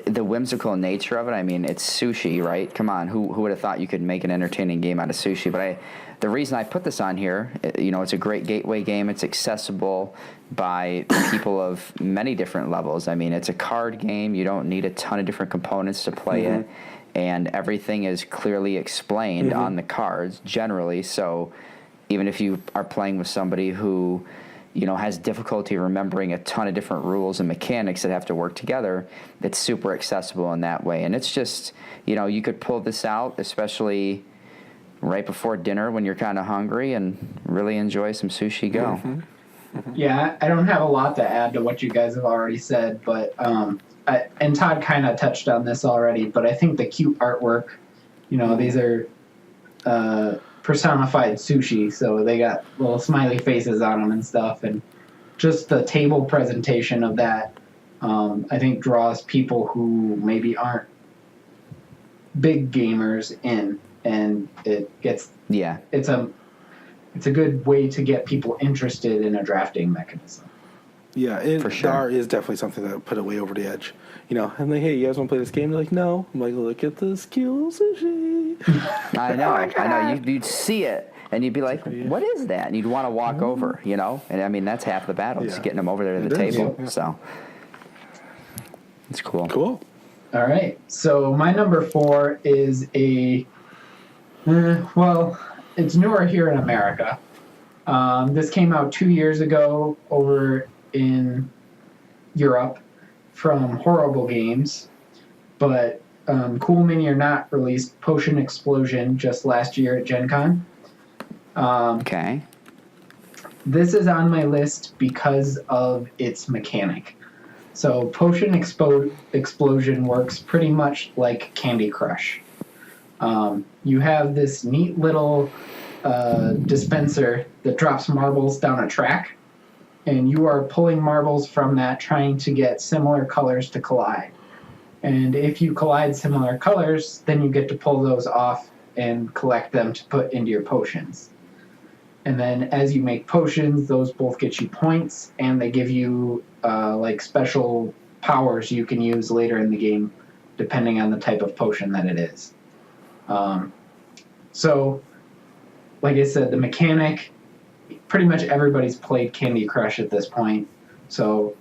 the whimsical nature of it. I mean, it's sushi, right? Come on, who would have thought you could make an entertaining game out of sushi? But the reason I put this on here, it's a great gateway game. It's accessible by people of many different levels. I mean, it's a card game. You don't need a ton of different components to play it, and everything is clearly explained on the cards generally. So even if you are playing with somebody who has difficulty remembering a ton of different rules and mechanics that have to work together, it's super accessible in that way. And it's just, you could pull this out, especially right before dinner when you're kind of hungry, and really enjoy some Sushi Go. Yeah, I don't have a lot to add to what you guys have already said, but and Todd kind of touched on this already, but I think the cute artwork, these are personified sushi, so they got little smiley faces on them and stuff, and just the table presentation of that, I think draws people who maybe aren't big gamers in, and it's a good way to get people interested in a drafting mechanism. Yeah, For sure. DAR is definitely something that put it way over the edge. And hey, you guys want to play this game? They're like, no. I'm like, look at this cute sushi. I know. You'd see it, and you'd be like, what is that? And you'd want to walk over, And I mean, that's half the battle, just getting them over there to the table. Yeah. So it's cool. Cool. All right, so my number 4 is it's newer here in America. This came out 2 years ago over in Europe from Horrible Games, but Cool Mini or Not released Potion Explosion just last year at Gen Con. Okay. This is on my list because of its mechanic. So Potion Explosion works pretty much like Candy Crush. You have this neat little dispenser that drops marbles down a track, and you are pulling marbles from that, trying to get similar colors to collide. And if you collide similar colors, then you get to pull those off and collect them to put into your potions. And then as you make potions, those both get you points, and they give you special powers you can use later in the game, depending on the type of potion that it is. So, like I said, the mechanic, pretty much everybody's played Candy Crush at this point. So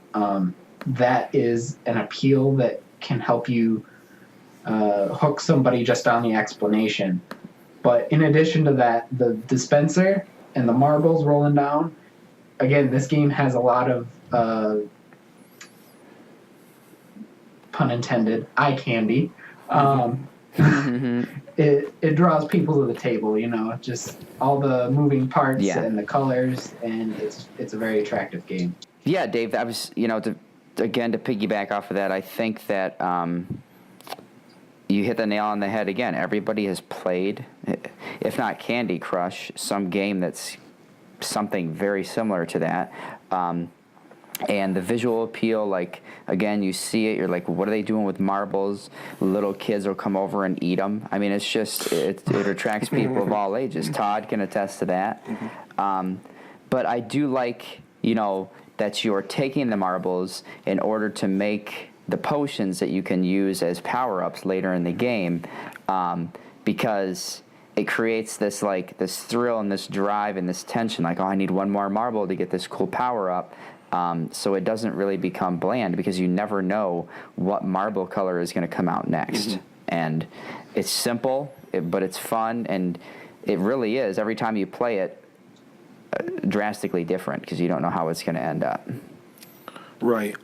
that is an appeal that can help you hook somebody just on the explanation. But in addition to that, the dispenser and the marbles rolling down, again, this game has a lot of, pun intended, eye candy. It draws people to the table, just all the moving parts and the colors, and it's a very attractive game. Yeah, Dave, I was, to piggyback off of that, I think that you hit the nail on the head again. Everybody has played, if not Candy Crush, some game that's something very similar to that. And the visual appeal, like, again, you see it, you're like, what are they doing with marbles? Little kids will come over and eat them. I mean, it's just, it attracts people of all ages. Todd can attest to that. But I do like, that you're taking the marbles in order to make the potions that you can use as power-ups later in the game, because it creates this thrill and this drive and this tension, like, oh, I need one more marble to get this cool power-up. So it doesn't really become bland, because you never know what marble color is going to come out next. And it's simple, but it's fun, and it really is, every time you play it, drastically different, because you don't know how it's going to end up. Right.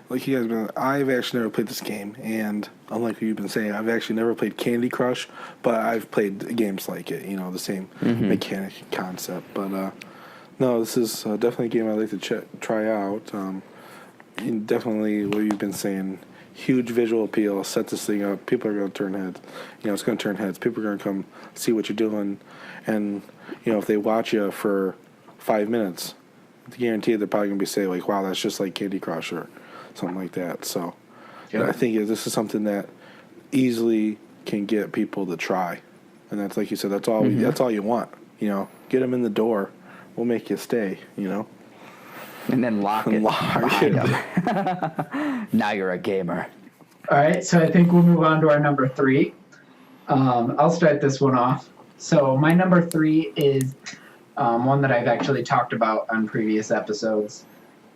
Like you guys, I've actually never played this game, and unlike you've been saying, I've actually never played Candy Crush, but I've played games like it, the same mechanic concept. But no, this is definitely a game I'd like to try out. And definitely what you've been saying, huge visual appeal, set this thing up, people are going to turn heads. It's going to turn heads. People are going to come see what you're doing, and if they watch you for 5 minutes, I guarantee they're probably going to be saying, like, wow, that's just like Candy Crush or something like that. So I think this is something that easily can get people to try. And that's, like you said, that's all that's all you want. Get them in the door. We'll make you stay, And then lock it. Now you're a gamer. All right, so I think we'll move on to our number 3. I'll start this one off. So my number 3 is one that I've actually talked about on previous episodes.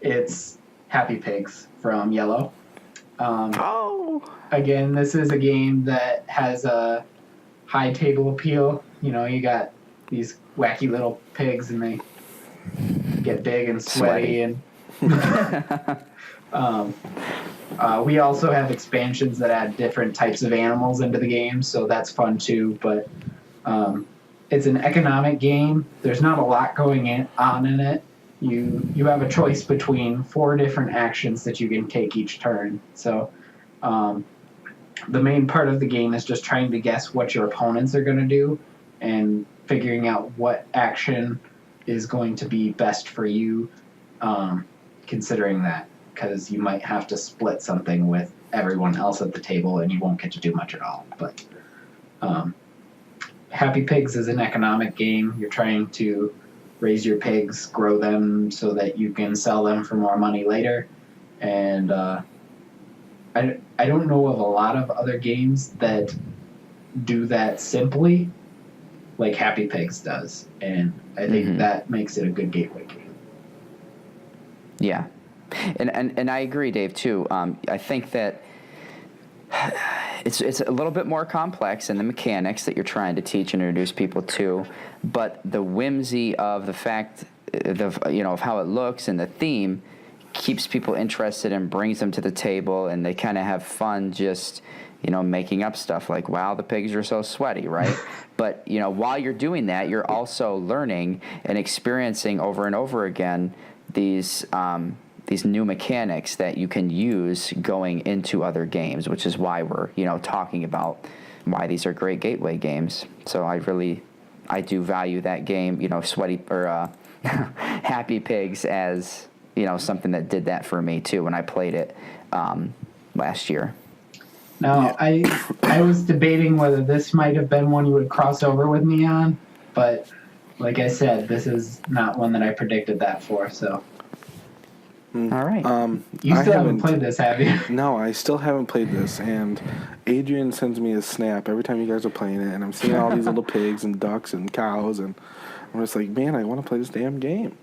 It's Happy Pigs from Yellow. Again, this is a game that has a high table appeal. You got these wacky little pigs, and they get big and sweaty. And we also have expansions that add different types of animals into the game, so that's fun too. But it's an economic game. There's not a lot going on in it. You have a choice between 4 different actions that you can take each turn. So the main part of the game is just trying to guess what your opponents are going to do and figuring out what action is going to be best for you, considering that, because you might have to split something with everyone else at the table and you won't get to do much at all. But Happy Pigs is an economic game. You're trying to raise your pigs, grow them so that you can sell them for more money later. And I don't know of a lot of other games that do that simply like Happy Pigs does. And I think that makes it a good gateway game. Yeah. And I agree, Dave, too. I think that it's a little bit more complex in the mechanics that you're trying to teach and introduce people to, but the whimsy of the fact of how it looks and the theme keeps people interested and brings them to the table, and they kind of have fun just making up stuff like, wow, the pigs are so sweaty, right? But while you're doing that, you're also learning and experiencing over and over again these new mechanics that you can use going into other games, which is why we're, talking about why these are great gateway games. So I do value that game, Sweaty or Happy Pigs as, something that did that for me too when I played it last year. Now, I was debating whether this might have been one you would cross over with me on, but like I said, this is not one that I predicted that for, so. All right. You I still haven't played this, have you? No, I still haven't played this, and Adrian sends me a snap every time you guys are playing it, and I'm seeing all these little pigs and ducks and cows, and I'm just like, man, I want to play this damn game.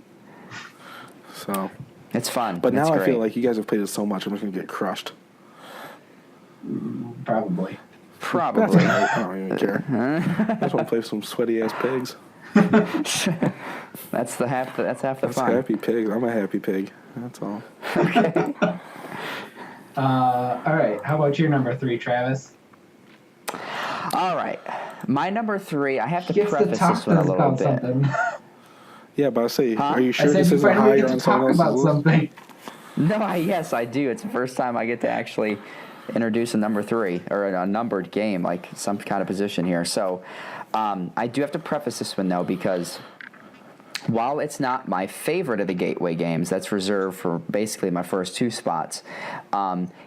So It's fun. But now it's I feel great. like you guys have played it so much, I'm just going to get crushed. Probably. That's all right. I don't even care. I just want to play with some sweaty-ass pigs. That's half the That's fun. happy pigs. I'm a happy pig. That's all. All right. How about your number 3, Travis? All right. My number 3, I have to He gets preface to talk this one a little about bit. something. Yeah, but I'll say, are you I sure said this you isn't finally higher get to on talk someone about else's list? something. No, yes, I do. It's the first time I get to actually introduce a number 3 or a numbered game, like some kind of position here. So I do have to preface this one, though, because while it's not my favorite of the Gateway games, that's reserved for basically my first 2 spots,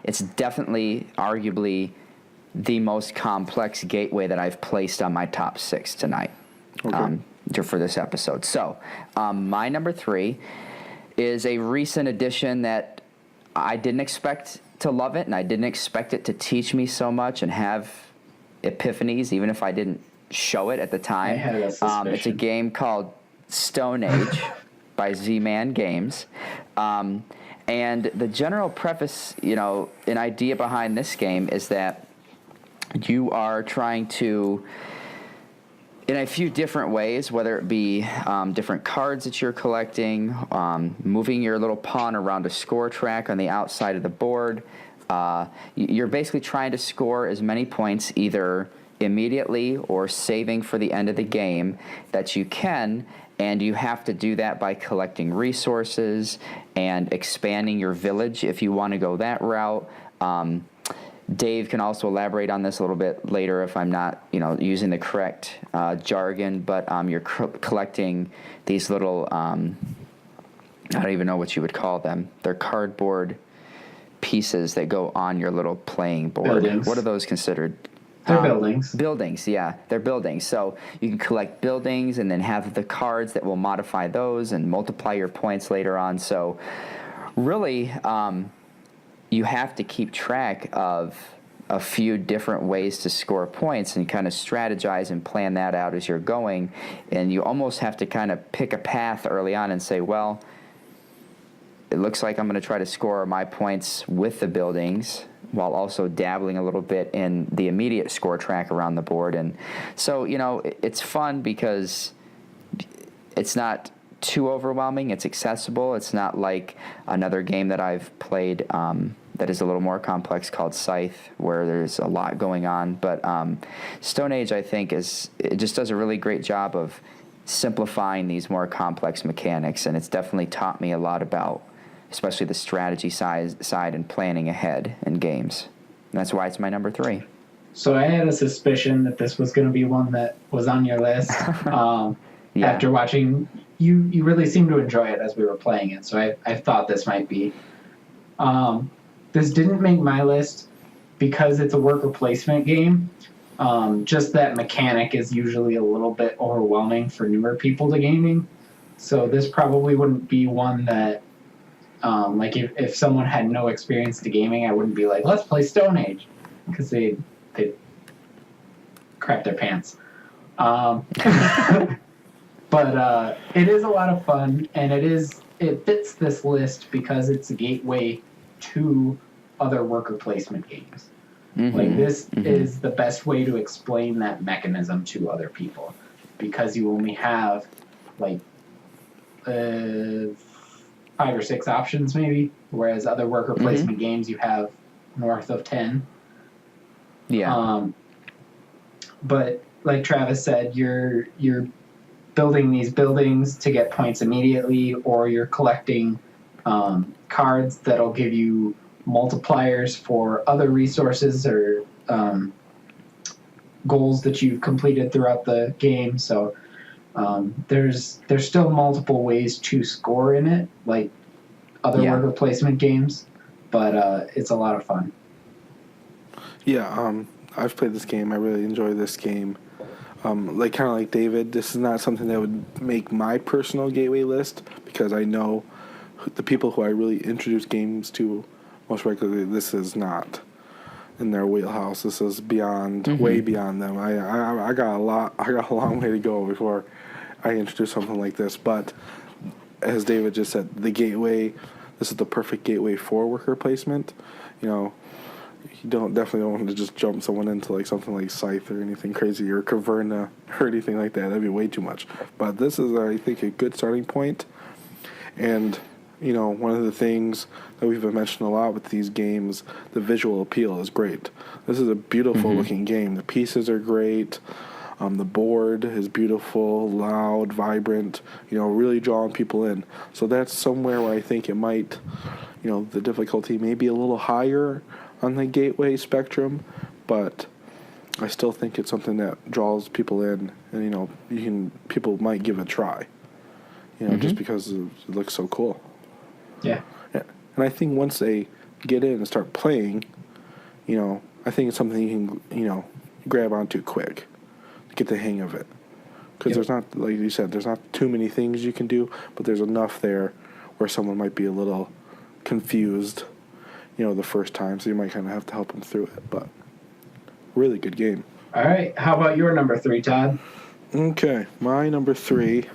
it's definitely, arguably, the most complex Gateway that I've placed on my top 6 tonight. Okay. For this episode. So, my number 3 is a recent addition that I didn't expect to love it, and I didn't expect it to teach me so much and have epiphanies, even if I didn't show it at the time. I had a suspicion. It's a game called Stone Age by Z-Man Games. And the general preface, an idea behind this game is that you are trying to, in a few different ways, whether it be different cards that you're collecting, moving your little pawn around a score track on the outside of the board. You're basically trying to score as many points either immediately or saving for the end of the game that you can, and you have to do that by collecting resources and expanding your village if you want to go that route. Dave can also elaborate on this a little bit later if I'm not, using the correct jargon. But you're collecting these little, I don't even know what you would call them. They're cardboard pieces that go on your little playing board. Buildings. What are those considered? They're buildings. Buildings, yeah. They're buildings. So you can collect buildings and then have the cards that will modify those and multiply your points later on. So really, you have to keep track of a few different ways to score points and kind of strategize and plan that out as you're going. And you almost have to kind of pick a path early on and say, well, it looks like I'm going to try to score my points with the buildings while also dabbling a little bit in the immediate score track around the board. And so, it's fun because it's not too overwhelming. It's accessible. It's not like another game that I've played that is a little more complex called Scythe, where there's a lot going on. But Stone Age, I think, it just does a really great job of simplifying these more complex mechanics, and it's definitely taught me a lot about, especially the strategy side and planning ahead in games. And that's why it's my number 3. So I had a suspicion that this was going to be one that was on your list. Yeah. After watching, you really seemed to enjoy it as we were playing it, so I thought this might be. This didn't make my list because it's a worker placement game. Just that mechanic is usually a little bit overwhelming for newer people to gaming. So this probably wouldn't be one that, if someone had no experience to gaming, I wouldn't be like, let's play Stone Age, because they'd crap their pants. But it is a lot of fun, and it fits this list because it's a gateway to other worker placement games. Mm-hmm. This is the best way to explain that mechanism to other people, because you only have 5 or 6 options maybe, whereas other worker placement games you have north of 10. Yeah. But like Travis said, you're building these buildings to get points immediately, or you're collecting cards that'll give you multipliers for other resources or goals that you've completed throughout the game. So there's still multiple ways to score in it, like other worker placement games, but it's a lot of fun. Yeah, I've played this game. I really enjoy this game. Kind of like David, this is not something that would make my personal gateway list, because I know the people who I really introduce games to most regularly, this is not in their wheelhouse. This is beyond, way beyond them. I got a long way to go before I introduce something like this. But as David just said, the gateway. This is the perfect gateway for worker placement. You know, you definitely don't want to just jump someone into like something like Scythe or anything crazy or Caverna or anything like that. That'd be way too much. But this is, I think, a good starting point. And you know, one of the things that we've been mentioning a lot with these games, the visual appeal is great. This is a beautiful looking game. The pieces are great. The board is beautiful, loud, vibrant, you know, really drawing people in. So that's somewhere where I think it might, you know, the difficulty may be a little higher on the gateway spectrum, but I still think it's something that draws people in, and, you know, people might give it a try, you know, just because it looks so cool. Yeah. And I think once they get in and start playing, you know, I think it's something you can, you know, grab onto quick. Get the hang of it, because there's not, like you said, there's not too many things you can do, but there's enough there where someone might be a little confused, you know, the first time, so you might kind of have to help them through it. But really good game. All right, how about your number 3, Todd? Okay, my number 3.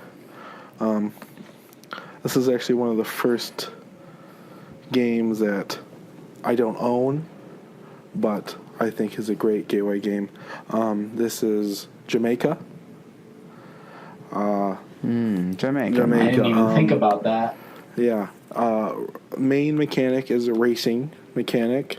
This is actually one of the first games that I don't own, but I think is a great gateway game. This is Jamaica. I Jamaica. didn't even think about that. Yeah. Main mechanic is a racing mechanic.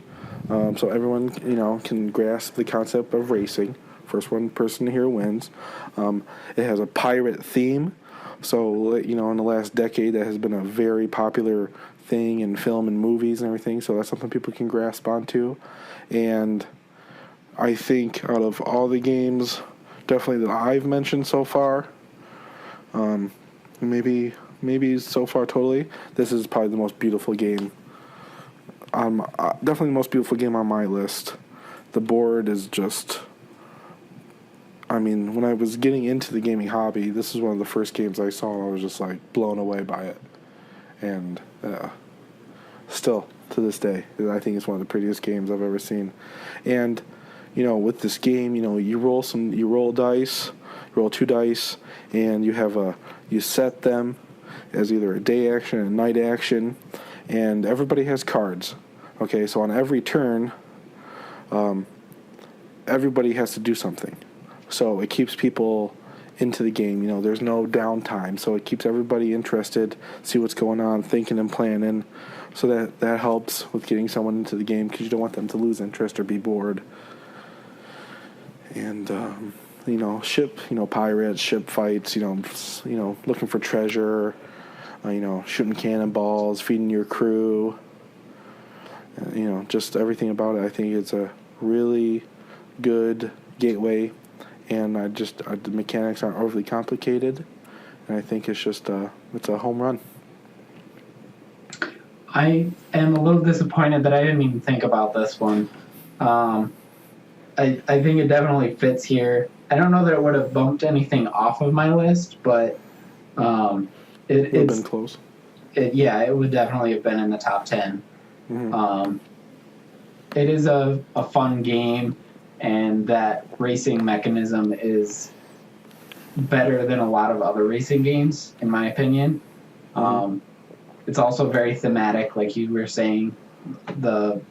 So everyone, you know, can grasp the concept of racing. First one person here wins. It has a pirate theme. So, you know, in the last decade, that has been a very popular thing in film and movies and everything. So that's something people can grasp onto. And I think out of all the games, definitely that I've mentioned so far, maybe so far totally, this is probably the most beautiful game. Definitely the most beautiful game on my list. The board is just, I mean, when I was getting into the gaming hobby, this is one of the first games I saw, and I was just like blown away by it. And still to this day, I think it's one of the prettiest games I've ever seen. And you know, with this game, you know, you roll 2 dice, and you set them as either a day action and a night action, and everybody has cards. Okay, so on every turn, everybody has to do something. So it keeps people into the game. You know, there's no downtime, so it keeps everybody interested, see what's going on, thinking and planning. So that helps with getting someone into the game, because you don't want them to lose interest or be bored. And you know, pirates, ship fights, you know, looking for treasure, you know, shooting cannonballs, feeding your crew, you know, just everything about it. I think it's a really good gateway, and the mechanics aren't overly complicated, and I think it's just it's a home run. I am a little disappointed that I didn't even think about this one. I think it definitely fits here. I don't know that it would have bumped anything off of my list, but it's been close. It would definitely have been in the top 10. Mm-hmm. It is a fun game, and that racing mechanism is better than a lot of other racing games, in my opinion. Mm-hmm. It's also very thematic, like you were saying. The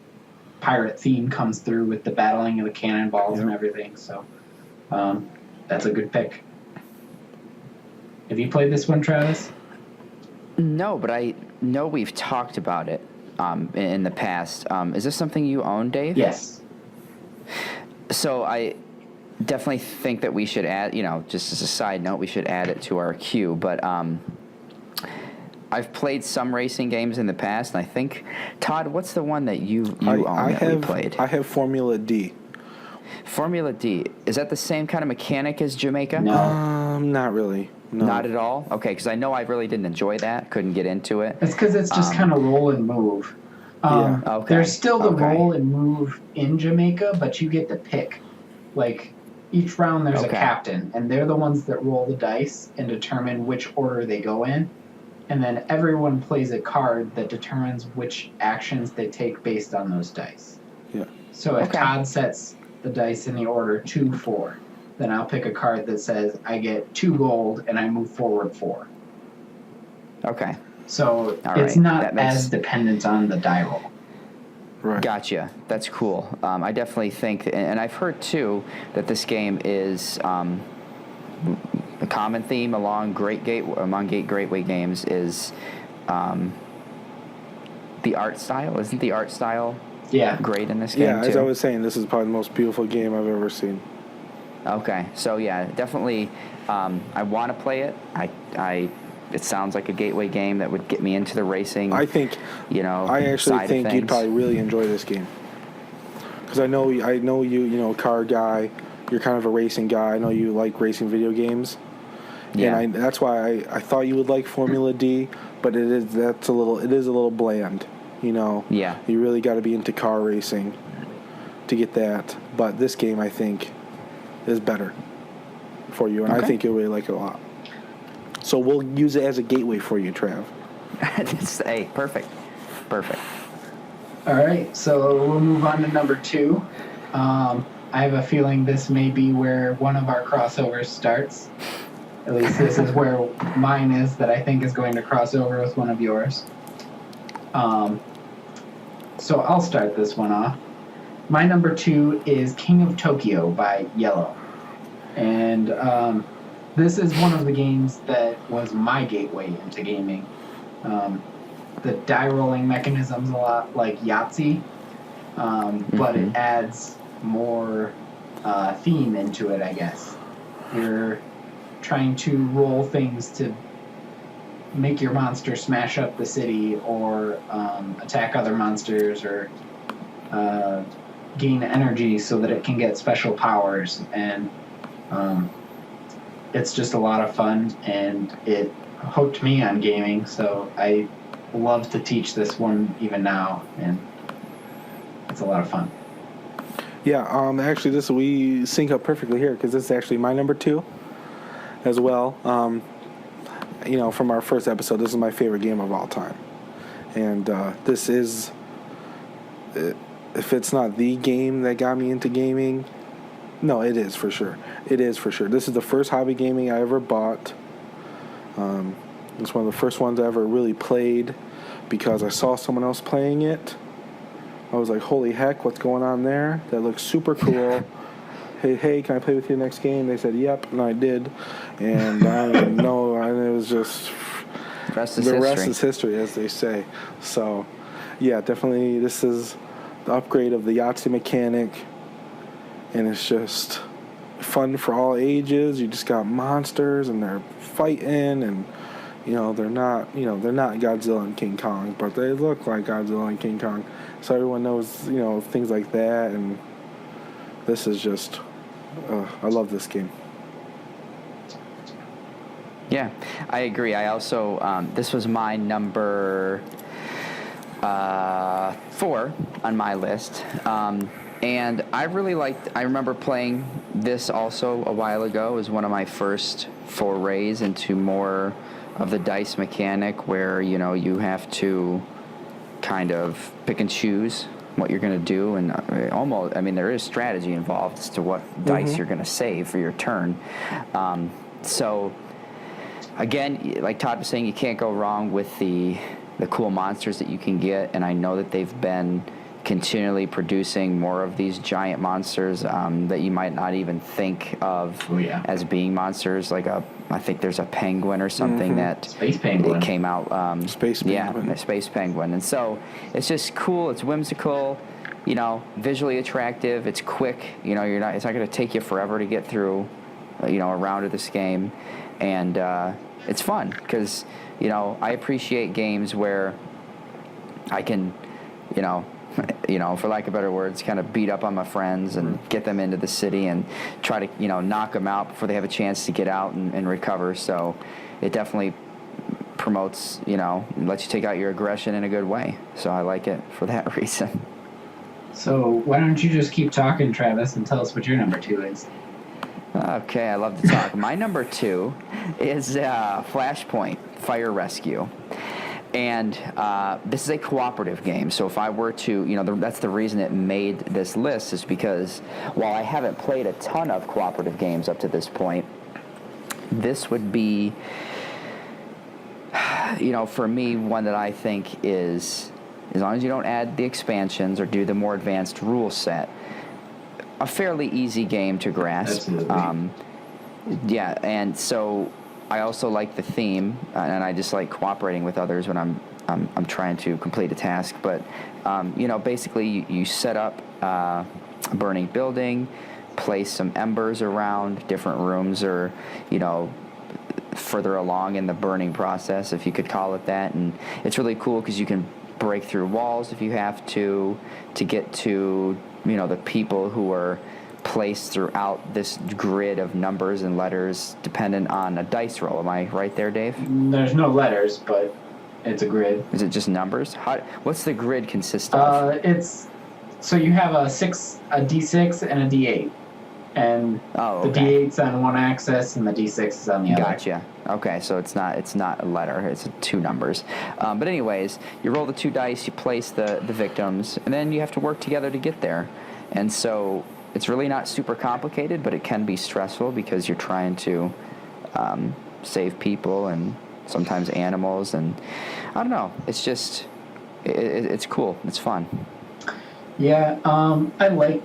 pirate theme comes through with the battling of the cannonballs and everything, so that's a good pick. Have you played this one, Travis? No, but I know we've talked about it in the past. Is this something you own, Dave? Yes. So I definitely think that we should add, you know, just as a side note, we should add it to our queue, but I've played some racing games in the past, and I think, Todd, what's the one that you own that we played? I have Formula D. Formula D. Is that the same kind of mechanic as Jamaica? No. Not really. No. Not at all? Okay, because I know I really didn't enjoy that. Couldn't get into it. It's because it's just kind of roll and move. Okay. There's still the roll and move in Jamaica, but you get to pick. Like, each round there's a captain, and they're the ones that roll the dice and determine which order they go in. and then everyone plays a card that determines which actions they take based on those dice. Yeah. So if Okay. Todd sets the dice in the order 2, 4, then I'll pick a card that says I get 2 gold and I move forward 4. Okay. So All it's right. not That makes- as dependent on the die roll. Right. Gotcha. That's cool. I definitely think, and I've heard too, that this game is a common theme among Gateway games is the art style. Isn't the art style Yeah. great in this game Yeah, too? as I was saying, this is probably the most beautiful game I've ever seen. Okay, so yeah, definitely. I want to play it. It sounds like a gateway game that would get me into the racing. I think, I actually side of think you'd things. probably really enjoy this game. Because I know you, car guy. You're kind of a racing guy. I know you like racing video games. Yeah. And that's why I thought you would like Formula D, but it is a little bland. Yeah. You really got to be into car racing to get that. But this game, I think, is better for you, and Okay. I think you'll really like it a lot. So we'll use it as a gateway for you, Trav. Hey, perfect. All right, so we'll move on to number 2. I have a feeling this may be where one of our crossovers starts. At least this is where mine is that I think is going to cross over with one of yours. So I'll start this one off. My number 2 is King of Tokyo by Yellow. And this is one of the games that was my gateway into gaming. The die rolling mechanism's a lot like Yahtzee, but it adds more theme into it, I guess. You're trying to roll things to make your monster smash up the city or attack other monsters or gain energy so that it can get special powers. And it's just a lot of fun, and it hooked me on gaming, so I love to teach this one even now, and it's a lot of fun. Yeah, actually, we sync up perfectly here because this is actually my number 2 as well. From our first episode, this is my favorite game of all time, and this is, if it's not the game that got me into gaming, no, it is for sure. This is the first hobby gaming I ever bought. It's one of the first ones I ever really played because I saw someone else playing it. I was like, holy heck, what's going on there? That looks super cool. Hey, can I play with you next game? They said, yep, and I did. And I don't even know, and it was just... The rest is history, as they say. So, yeah, definitely this is the upgrade of the Yahtzee mechanic, and it's just fun for all ages. You just got monsters, and they're fighting, and they're not Godzilla and King Kong, but they look like Godzilla and King Kong. So everyone knows things like that, and this is just I love this game. Yeah, I agree. I also this was my number 4 on my list. And I really I remember playing this also a while ago. It was one of my first forays into more of the dice mechanic where, you have to kind of pick and choose what you're going to do. And there is strategy involved as to what dice you're going to save for your turn. So, again, like Todd was saying, you can't go wrong with the cool monsters that you can get. And I know that they've been continually producing more of these giant monsters that you might not even think of as being monsters. Like I think there's a penguin or something that Space Penguin. It came out. Space Penguin. Yeah, a Space Penguin. And so it's just cool. It's whimsical. Visually attractive. It's quick. It's not going to take you forever to get through. A round of this game, and it's fun because I appreciate games where I can, for lack of better words, kind of beat up on my friends and get them into the city and try to, knock them out before they have a chance to get out and recover. So it definitely promotes, lets you take out your aggression in a good way. So I like it for that reason. So why don't you just keep talking, Travis, and tell us what your number 2 is? Okay, I love to talk. My number 2 is Flashpoint fire rescue. And this is a cooperative game, so if I were to, that's the reason it made this list, is because while I haven't played a ton of cooperative games up to this point, this would be, for me, one that I think is, as long as you don't add the expansions or do the more advanced rule set, a fairly easy game to grasp. Absolutely. Yeah, and so I also like the theme, and I just like cooperating with others when I'm trying to complete a task. But basically you set up a burning building, place some embers around different rooms, or further along in the burning process, if you could call it that. And it's really cool because you can break through walls if you have to get to the people who are placed throughout this grid of numbers and letters dependent on a dice roll. Am I right there, Dave? There's no letters, but it's a grid. Is it just numbers? What's the grid consist of? So you have a D6 and a D8. And the D8's on one axis and the D6 is on the other. Gotcha. Okay, so it's not a letter, it's two numbers. But anyways, you roll the two dice, you place the victims, and then you have to work together to get there. And so it's really not super complicated, but it can be stressful because you're trying to save people and sometimes animals, and I don't know. It's just it's cool. It's fun. Yeah, I like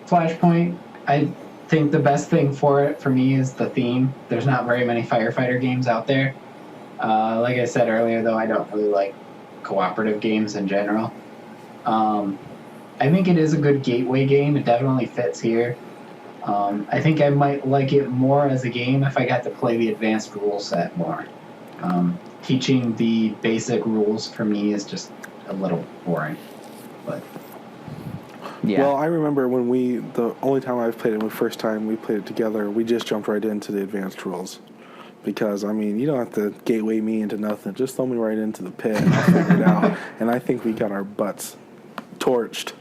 Flashpoint. I think the best thing for it for me is the theme. There's not very many firefighter games out there. Like I said earlier, though, I don't really like cooperative games in general. I think it is a good gateway game. It definitely fits here. I think I might like it more as a game if I got to play the advanced rule set more. Teaching the basic rules for me is just a little boring. But yeah. Well, I remember when the only time I've played it, the first time we played it together, we just jumped right into the advanced rules. Because, you don't have to gateway me into nothing. Just throw me right into the pit and I'll figure it out. And I think we got our butts torched.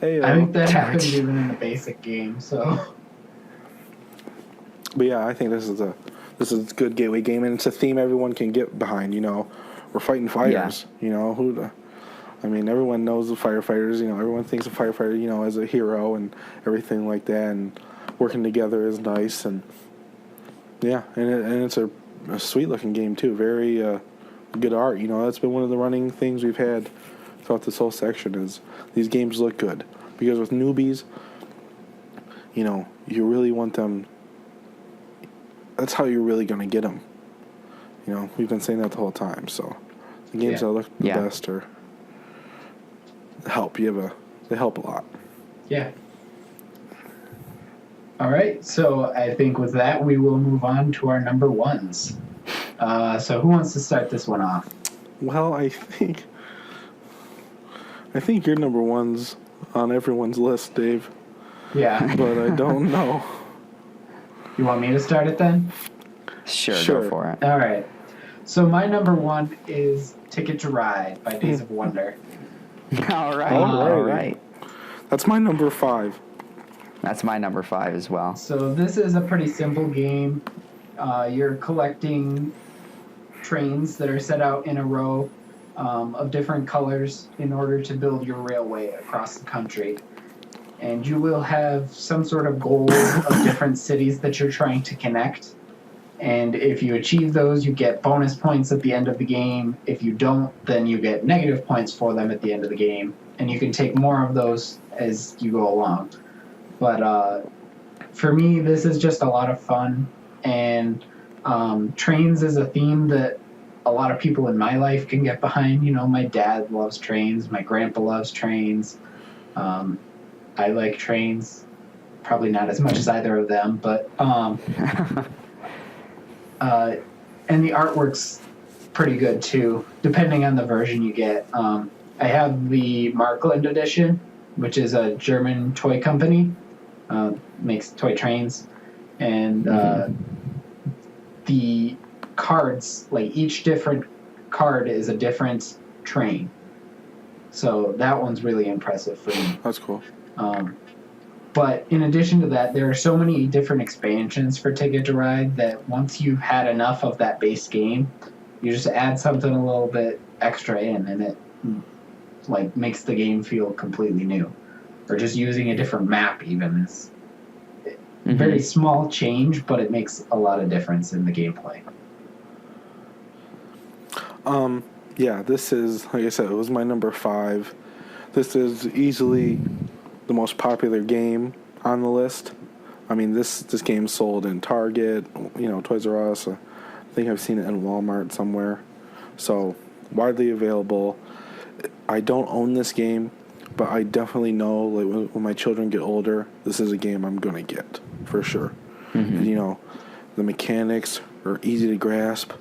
Hey, I think that happens even in the basic game, so. But yeah, I think this is a good gateway game, and it's a theme everyone can get behind. We're fighting fires. Yeah. Everyone knows the firefighters. Everyone thinks of firefighter, as a hero and everything like that. And working together is nice, and yeah, and it's a sweet looking game too. Very good art. That's been one of the running things we've had throughout this whole section is these games look good, because with newbies, you really want them. That's how you're really going to get them. We've been saying that the whole time. So the games that look the best are help. They help a lot. Yeah. All right. So I think with that, we will move on to our number ones. So who wants to start this one off? Well, I think your number one's on everyone's list, Dave. Yeah. But I don't know. You want me to start it then? Sure. Go for it. All right. So my number one is Ticket to Ride by Days of Wonder. All right. That's my number 5. That's my number 5 as well. So this is a pretty simple game. You're collecting trains that are set out in a row of different colors in order to build your railway across the country. And you will have some sort of goals of different cities that you're trying to connect. And if you achieve those, you get bonus points at the end of the game. If you don't, then you get negative points for them at the end of the game. And you can take more of those as you go along. But for me, this is just a lot of fun. And trains is a theme that a lot of people in my life can get behind. My dad loves trains. My grandpa loves trains. I like trains, probably not as much as either of them, but and the artwork's pretty good too, depending on the version you get. I have the Markland edition, which is a German toy company, makes toy trains, and the cards, like each different card is a different train. So that one's really impressive for me. That's cool. But in addition to that, there are so many different expansions for Ticket to Ride that once you've had enough of that base game, You just add something a little bit extra in, and it like makes the game feel completely new. Or just using a different map even is very small change, but it makes a lot of difference in the gameplay. Yeah, this is, like I said, it was my number 5. This is easily the most popular game on the list. I mean, this game sold in Target, Toys R Us. I think I've seen it in Walmart somewhere. So, widely available. I don't own this game, but I definitely know, like, when my children get older, this is a game I'm going to get, for sure. And, the mechanics are easy to grasp.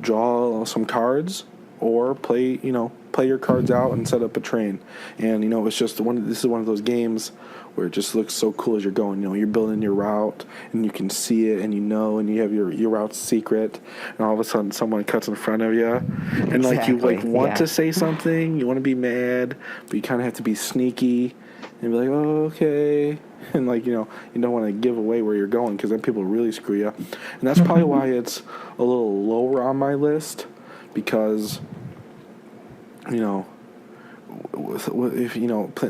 Draw some cards, or play your cards out and set up a train. And it's just this is one of those games where it just looks so cool as you're going. You're building your route and you can see it, and and you have your route's secret, and all of a sudden someone cuts in front of you, and you want to say something, you want to be mad, but you kind of have to be sneaky and be like, oh, okay. And you don't want to give away where you're going, because then people really screw you. And that's probably why it's a little lower on my list, because if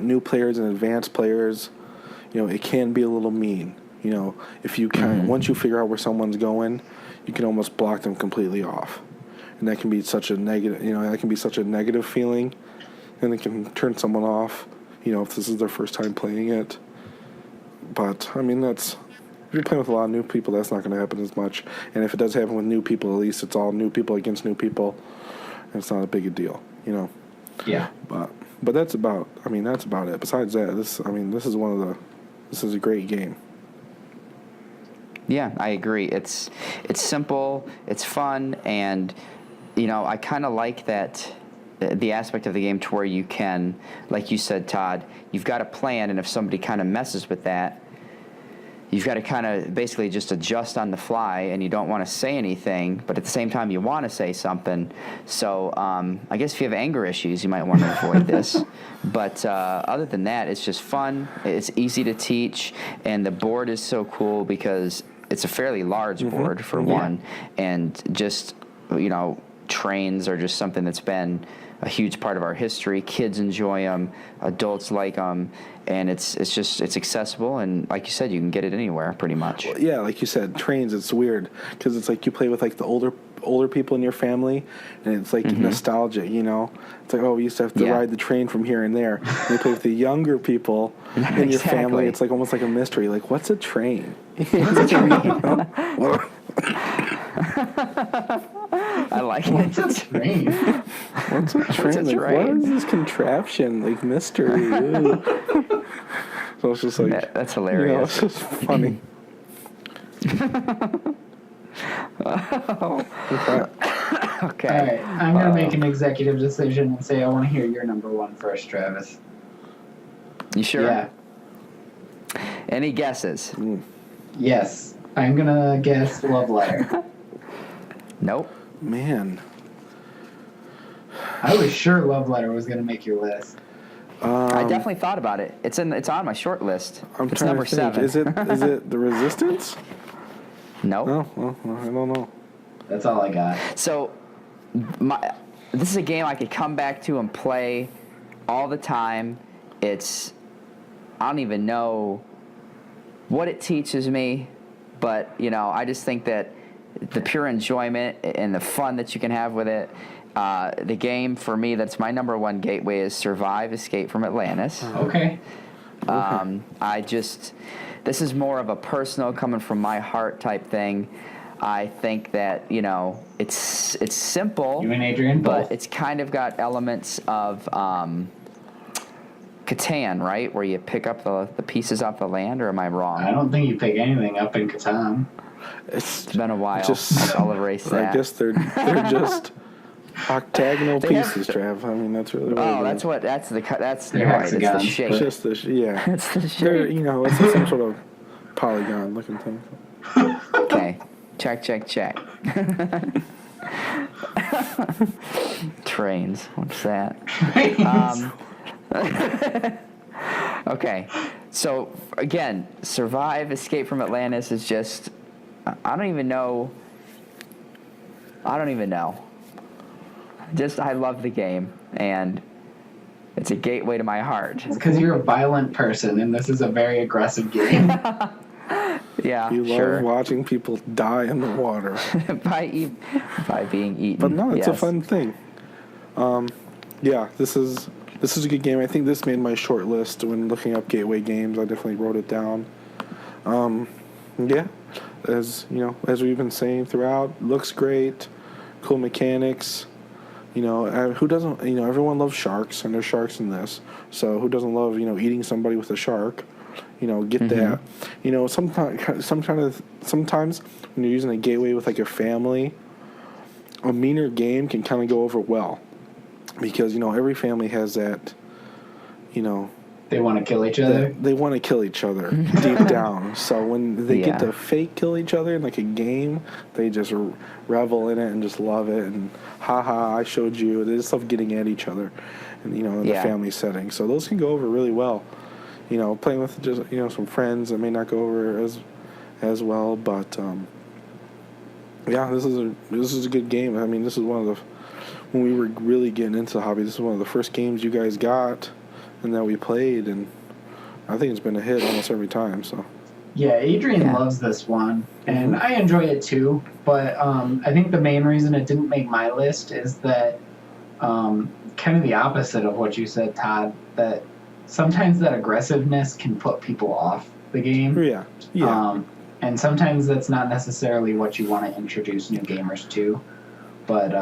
new players and advanced players, it can be a little mean. If you once you figure out where someone's going, you can almost block them completely off, and that can be such a negative. That can be such a negative feeling, and it can turn someone off. If this is their first time playing it. But I mean, if you're playing with a lot of new people, that's not going to happen as much. And if it does happen with new people, at least it's all new people against new people, and it's not a big a deal, Yeah. But that's about it. Besides that, this is a great game. Yeah, I agree. It's simple, it's fun, and I kind of like that. The aspect of the game to where you can, like you said, Todd, you've got a plan, and if somebody kind of messes with that, you've got to kind of basically just adjust on the fly, and you don't want to say anything, but at the same time you want to say something. So I guess if you have anger issues, you might want to avoid this. But other than that, it's just fun, it's easy to teach, and the board is so cool because it's a fairly large board for one, and just, trains are just something that's been a huge part of our history. Kids enjoy them, adults like them, and it's accessible, and like you said, you can get it anywhere pretty much. Well, yeah, like you said, trains, it's weird because it's like you play with like the older people in your family, and it's like nostalgia, It's like, oh, we used to have to ride the train from here and there. And you play with the younger people in your family, it's like almost like a mystery. Like, what's a train? What's a train? I like it. What's a train? What's a train? Like, what is this contraption? Like, mystery. So it's just like... That's hilarious. It's just funny. Okay. All right, I'm going to make an executive decision and say I want to hear your number 1 first, Travis. You sure? Yeah. Any guesses? Yes. I'm going to guess Love Letter. Nope. Man. I was sure Love Letter was going to make your list. I definitely thought about it. It's on my short list. It's trying number to think. 7. Is it The Resistance? Nope. No, well, I don't know. That's all I got. So, this is a game I could come back to and play all the time. I don't even know what it teaches me, but, I just think that the pure enjoyment and the fun that you can have with it, the game, for me, that's my number 1 gateway is Survive Escape from Atlantis. Okay. This is more of a personal, coming from my heart type thing. I think that, it's simple. You and Adrian both. But it's kind of got elements of Catan, right? Where you pick up the pieces off the land, or am I wrong? I don't think you pick anything up in Catan. It's been a while. I'll erase that. I guess they're just octagonal pieces, Trav. I mean, that's really what it is. That's They're right. It's the hexagons. shape. It's just It's the They're, shape. it's some sort of polygon looking thing. Okay. Check. Trains. What's that? Trains. Okay. So, again, Survive Escape from Atlantis is just... I don't even know. I love the game, and it's a gateway to my heart. It's because you're a violent person, and this is a very aggressive game. Yeah, You sure. love watching people die in the water. by being eaten. But no, it's a yes. fun thing. Yeah, this is a good game. I think this made my short list when looking up gateway games. I definitely wrote it down. Yeah, as you know, as we've been saying throughout, looks great, cool mechanics. You know, who doesn't? You know, everyone loves sharks, and there's sharks in this. So who doesn't love eating somebody with a shark? You know, get that. You know, sometimes when you're using a gateway with like a family, a meaner game can kind of go over well, because every family has that. They want to kill each other. They want to kill each other deep down. So when they get to fake kill each other in like a game, they just revel in it and just love it. And haha, I showed you. They just love getting at each other, and in the family setting. So those can go over really well. Playing with just some friends, that may not go over as well. But yeah, this is a good game. I mean, this is one of when we were really getting into the hobby, this is one of the first games you guys got and that we played, and I think it's been a hit almost every time. So yeah, Adrian loves this one, and I enjoy it too. But I think the main reason it didn't make my list is that kind of the opposite of what you said, Todd. That sometimes that aggressiveness can put people off the game. Yeah. And sometimes that's not necessarily what you want to introduce new gamers to. But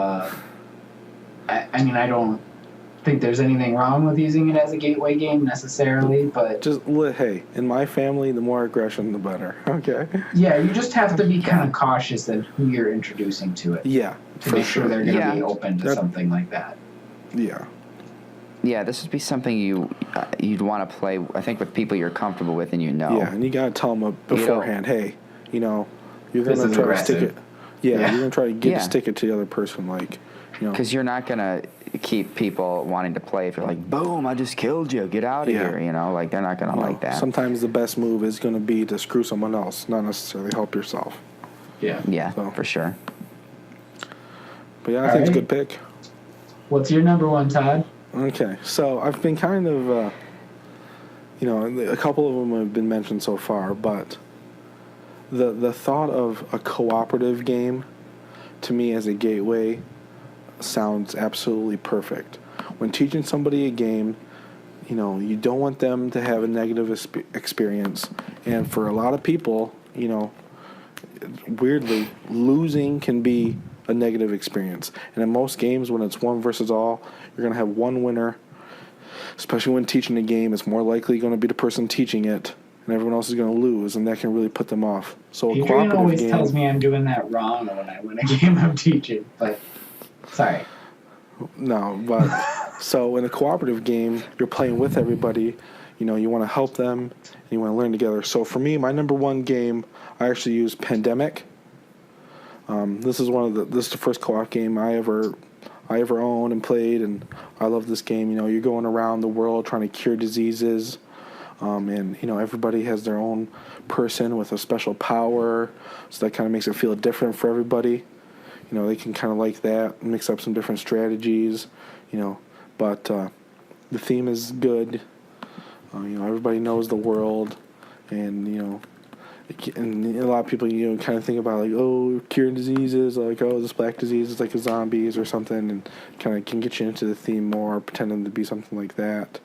I mean, I don't think there's anything wrong with using it as a gateway game necessarily, but hey, in my family, the more aggression, the better. Okay. Yeah, you just have to be kind of cautious in who you're introducing to it. Yeah, to make sure they're going to be open to something like that. Yeah. Yeah, this would be something you'd want to play, I think, with people you're comfortable with and Yeah, and you got to tell them beforehand, hey, you're going to try to stick it. Yeah, you're going to try to stick it to the other person, because you're not going to keep people wanting to play if you're like, boom, I just killed you, get out of here, they're not going to like that. Sometimes the best move is going to be to screw someone else, not necessarily help yourself. Yeah, for sure. But yeah, I think it's a good pick. What's your number one, Todd? Okay, so I've been kind of, a couple of them have been mentioned so far, but the thought of a cooperative game, to me as a gateway, sounds absolutely perfect. When teaching somebody a game, you don't want them to have a negative experience, and for a lot of people, weirdly, losing can be a negative experience. And in most games, when it's one versus all, you're going to have one winner. Especially when teaching a game, it's more likely going to be the person teaching it, and everyone else is going to lose, and that can really put them off. So Adrian a cooperative always game, tells me I'm doing that wrong when I win a game I'm teaching, but sorry. No, but so in a cooperative game, you're playing with everybody. You want to help them, and you want to learn together. So for me, my number one game, I actually use Pandemic. This is the first co-op game I ever owned and played, and I love this game. You're going around the world trying to cure diseases, and everybody has their own person with a special power, so that kind of makes it feel different for everybody. They can kind of like that, mix up some different strategies, but the theme is good. Everybody knows the world, and and a lot of people, kind of think about curing diseases, this black disease is like a zombies or something, and kind of can get you into the theme more, pretending to be something like that.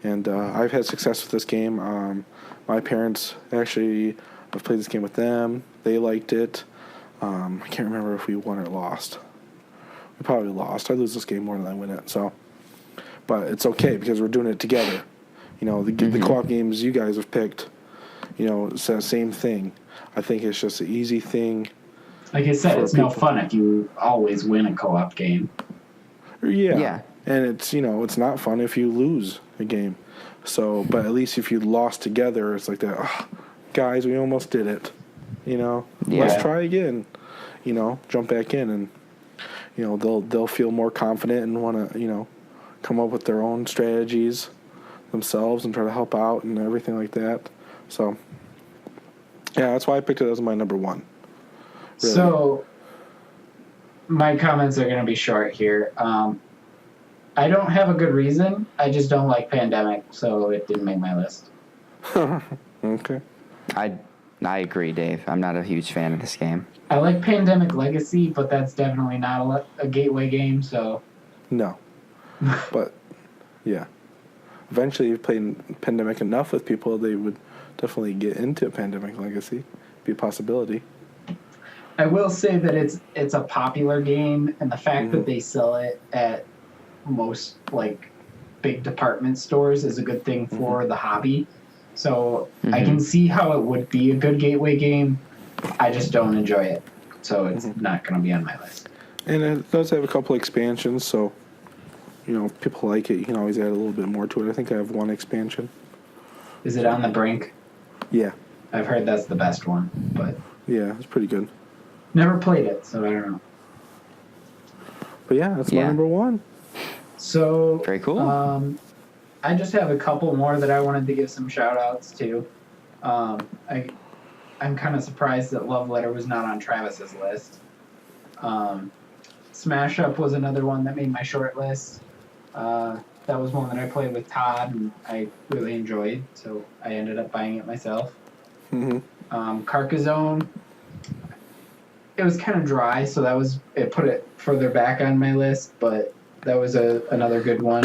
And I've had success with this game. My parents actually, I've played this game with them. They liked it. I can't remember if we won or lost. We probably lost. I lose this game more than I win it. So, but it's okay because we're doing it together. The co-op games you guys have picked, it's the same thing. I think it's just an easy thing. Like I said, it's no fun if you always win a co-op game. Yeah. And it's, it's not fun if you lose a game. So, but at least if you lost together, it's like that, guys, we almost did it. Let's try again. Jump back in, and they'll feel more confident and want to come up with their own strategies themselves and try to help out and everything like that. So yeah, that's why I picked it as my number one. Really. So my comments are going to be short here. I don't have a good reason. I just don't like Pandemic, so it didn't make my list. Okay. I agree, Dave. I'm not a huge fan of this game. I like Pandemic Legacy, but that's definitely not a gateway game, so... No. But, yeah. Eventually, you've played Pandemic enough with people, they would definitely get into Pandemic Legacy. Be a possibility. I will say that it's a popular game, and the fact that they sell it at most, like, big department stores is a good thing for the hobby. So I can see how it would be a good gateway game. I just don't enjoy it. So it's not going to be on my list. And it does have a couple expansions, so, you know, if people like it, you can always add a little bit more to it. I think I have one expansion. Is it On the Brink? Yeah. I've heard that's the best one, but... Yeah, it's pretty good. Never played it, so I don't know. But yeah, that's my number one. So... Very cool. I just have a couple more that I wanted to give some shout-outs to. I'm kind of surprised that Love Letter was not on Travis's list. Smash Up was another one that made my short list. That was one that I played with Todd, and I really enjoyed, so I ended up buying it myself. Carcassonne, it was kind of dry, so it put it further back on my list, but that was another good one.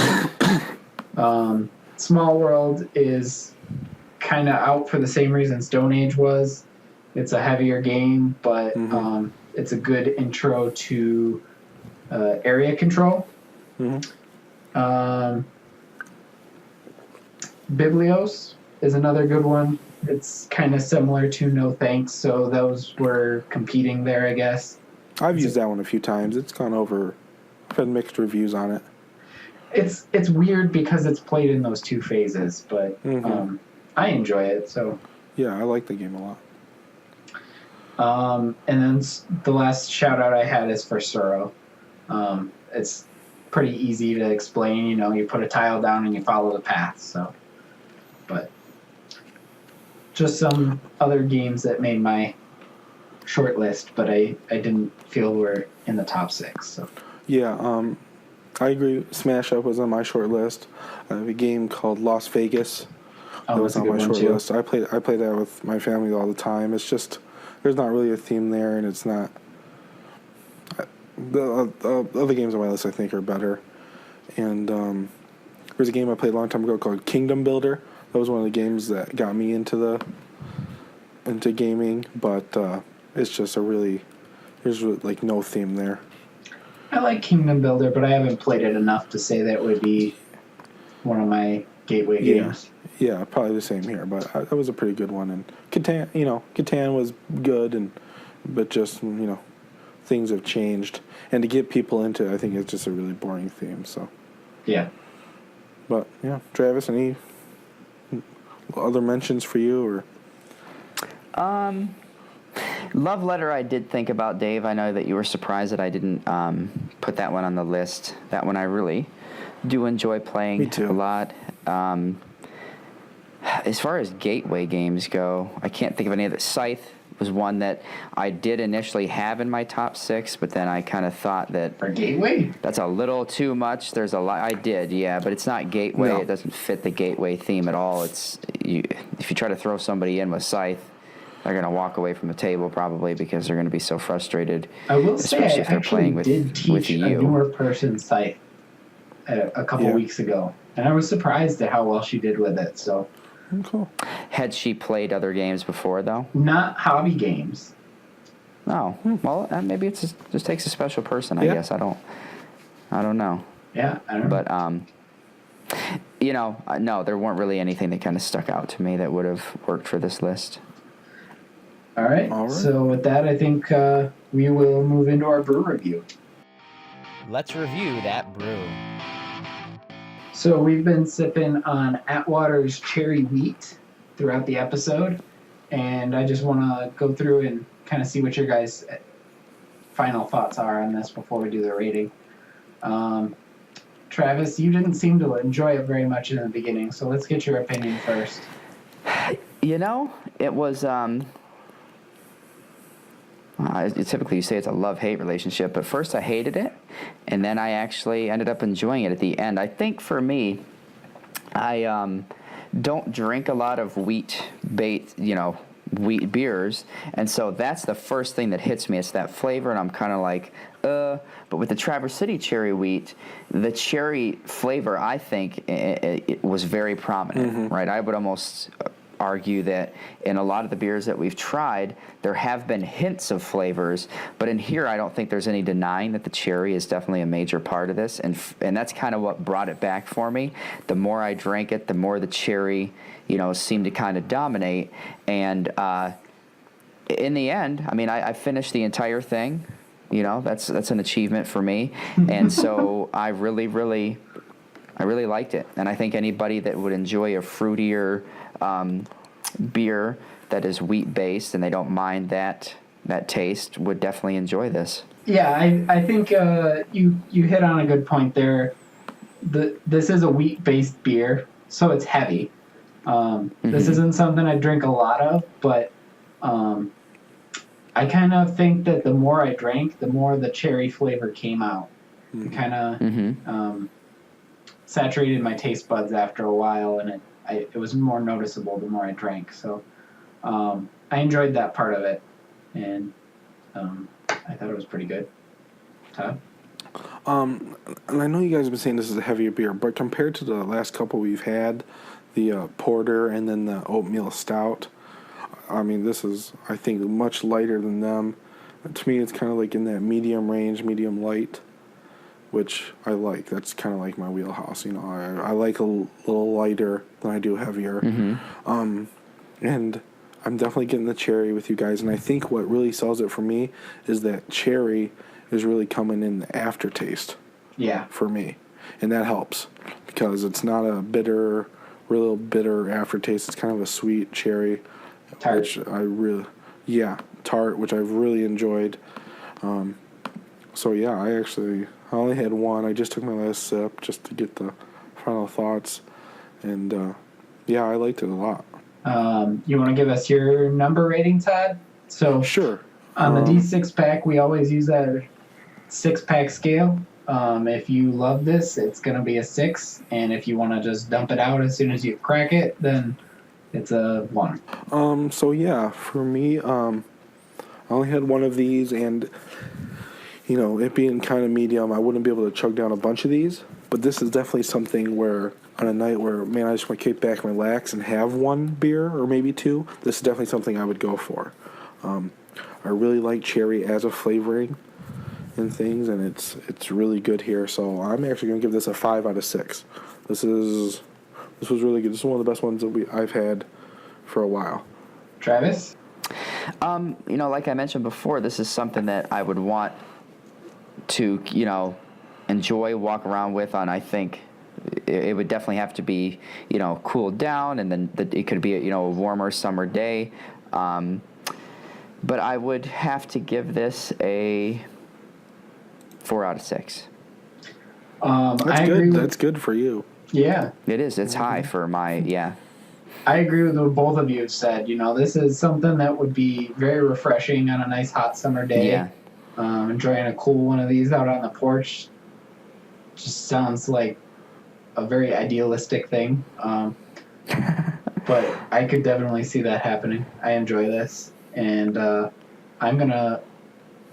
Small World is kind of out for the same reason Stone Age was. It's a heavier game, but it's a good intro to area control. Biblios is another good one. It's kind of similar to No Thanks, so those were competing there, I guess. I've used that one a few times. It's gone over. I've had mixed reviews on it. It's weird because it's played in those two phases, but I enjoy it. So yeah, I like the game a lot. And then the last shout out I had is for Suro. It's pretty easy to explain. You know, you put a tile down and you follow the path. So, but just some other games that made my short list, but I didn't feel were in the top 6. So yeah, I agree. Smash Up was on my short list. I have a game called Las Vegas that was on my short list. I play that with my family all the time. It's just there's not really a theme there, and it's not. The other games on my list I think are better. And there's a game I played a long time ago called Kingdom Builder. That was one of the games that got me into gaming, but it's just there's like no theme there. I like Kingdom Builder, but I haven't played it enough to say that would be one of my gateway games. Yeah, probably the same here, but that was a pretty good one. And Catan was good, but just, things have changed. And to get people into it, I think it's just a really boring theme, so. Yeah. But, yeah, Travis, any other mentions for you, or? Love Letter I did think about, Dave. I know that you were surprised that I didn't put that one on the list. That one I really do enjoy playing. Me too. A lot. As far as gateway games go, I can't think of any other. Scythe was one that I did initially have in my top 6, but then I kind of thought that... For gateway? That's a little too much. There's a lot... I did, yeah, but it's not gateway. No. It doesn't fit the gateway theme at all. If you try to throw somebody in with Scythe, they're going to walk away from the table probably because they're going to be so frustrated. I will say I if they're actually playing with, did teach with you. a newer person Scythe a couple weeks ago, and I was surprised at how well she did with it. So, Cool. Had she played other games before, though? Not hobby games. Oh, well, maybe it just takes a special person, I guess. I don't know. Yeah, I don't know. But, no, there weren't really anything that kind of stuck out to me that would have worked for this list. All right. So with that, I think we will move into our brew review. Let's review that brew. So we've been sipping on Atwater's Cherry Wheat throughout the episode, and I just want to go through and kind of see what your guys' final thoughts are on this before we do the rating. Travis, you didn't seem to enjoy it very much in the beginning, so let's get your opinion first. It was... typically you say it's a love-hate relationship, but first I hated it, and then I actually ended up enjoying it at the end. I think for me, I don't drink a lot of wheat beers, and so that's the first thing that hits me. It's that flavor, and I'm kind of like, But with the Traverse City cherry wheat, the cherry flavor, I think, it was very prominent, right? I would almost argue that in a lot of the beers that we've tried, there have been hints of flavors, but in here I don't think there's any denying that the cherry is definitely a major part of this, and that's kind of what brought it back for me. The more I drank it, the more the cherry, seemed to kind of dominate, and in the end, I mean, I finished the entire thing. That's an achievement for me, and so I really liked it, and I think anybody that would enjoy a fruitier beer that is wheat based and they don't mind that taste would definitely enjoy this. Yeah, I think you hit on a good point there. This is a wheat based beer, so it's heavy. This isn't something I drink a lot of, but I kind of think that the more I drank, the more the cherry flavor came out. It kind of saturated my taste buds after a while, and it was more noticeable the more I drank. So I enjoyed that part of it, and I thought it was pretty good. Todd? And I know you guys have been saying this is a heavier beer, but compared to the last couple we've had, the porter and then the oatmeal stout, I mean, this is, I think, much lighter than them. To me, it's kind of like in that medium range, medium light, which I like. That's kind of like my wheelhouse. I like a little lighter than I do heavier. And I'm definitely getting the cherry with you guys. And I think what really sells it for me is that cherry is really coming in the aftertaste. Yeah. For me. And that helps because it's not a real bitter aftertaste. It's kind of a sweet cherry. Tart. Which tart, which I've really enjoyed. So yeah, I only had one. I just took my last sip just to get the final thoughts, and I liked it a lot. You want to give us your number rating, Todd? So sure. On the D6 pack, we always use that 6-pack scale. If you love this, it's going to be a 6, and if you want to just dump it out as soon as you crack it, then it's a 1. So yeah, for me, I only had one of these, and it being kind of medium, I wouldn't be able to chug down a bunch of these. But this is definitely something where on a night where, man, I just want to kick back and relax and have one beer or maybe two, this is definitely something I would go for. I really like cherry as a flavoring and things, and it's really good here. So I'm actually going to give this a 5 out of 6. This was really good. This is one of the best ones that I've had for a while. Travis? Like I mentioned before, this is something that I would want to, enjoy, walk around with on, I think, it would definitely have to be, cooled down, and then it could be, a warmer summer day. But I would have to give this a 4 out of 6. That's good. That's good for you. Yeah. It is. It's high for my, I agree with what both of you have said. This is something that would be very refreshing on a nice hot summer day. Yeah. Enjoying a cool one of these out on the porch just sounds like a very idealistic thing. But I could definitely see that happening. I enjoy this. And I'm going to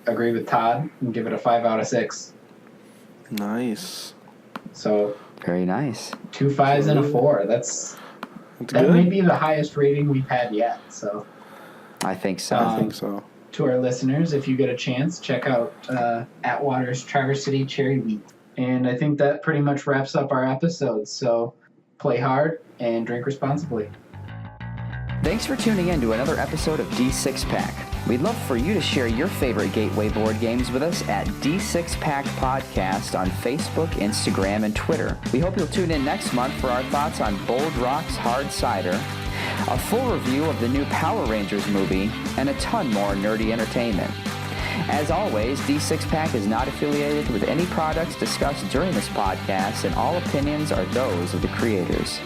agree with Todd and give it a 5 out of 6. Nice. So very nice. 2 5s and a 4. That good. May be the highest rating we've had yet. So I think so. To our listeners, if you get a chance, check out Atwater's Traverse City Cherry Wheat. And I think that pretty much wraps up our episode. So play hard and drink responsibly. Thanks for tuning in to another episode of D6 Pack. We'd love for you to share your favorite gateway board games with us at D6 Pack Podcast on Facebook, Instagram, and Twitter. We hope you'll tune in next month for our thoughts on Bold Rock's Hard Cider, a full review of the new Power Rangers movie, and a ton more nerdy entertainment. As always, D6 Pack is not affiliated with any products discussed during this podcast, and all opinions are those of the creators.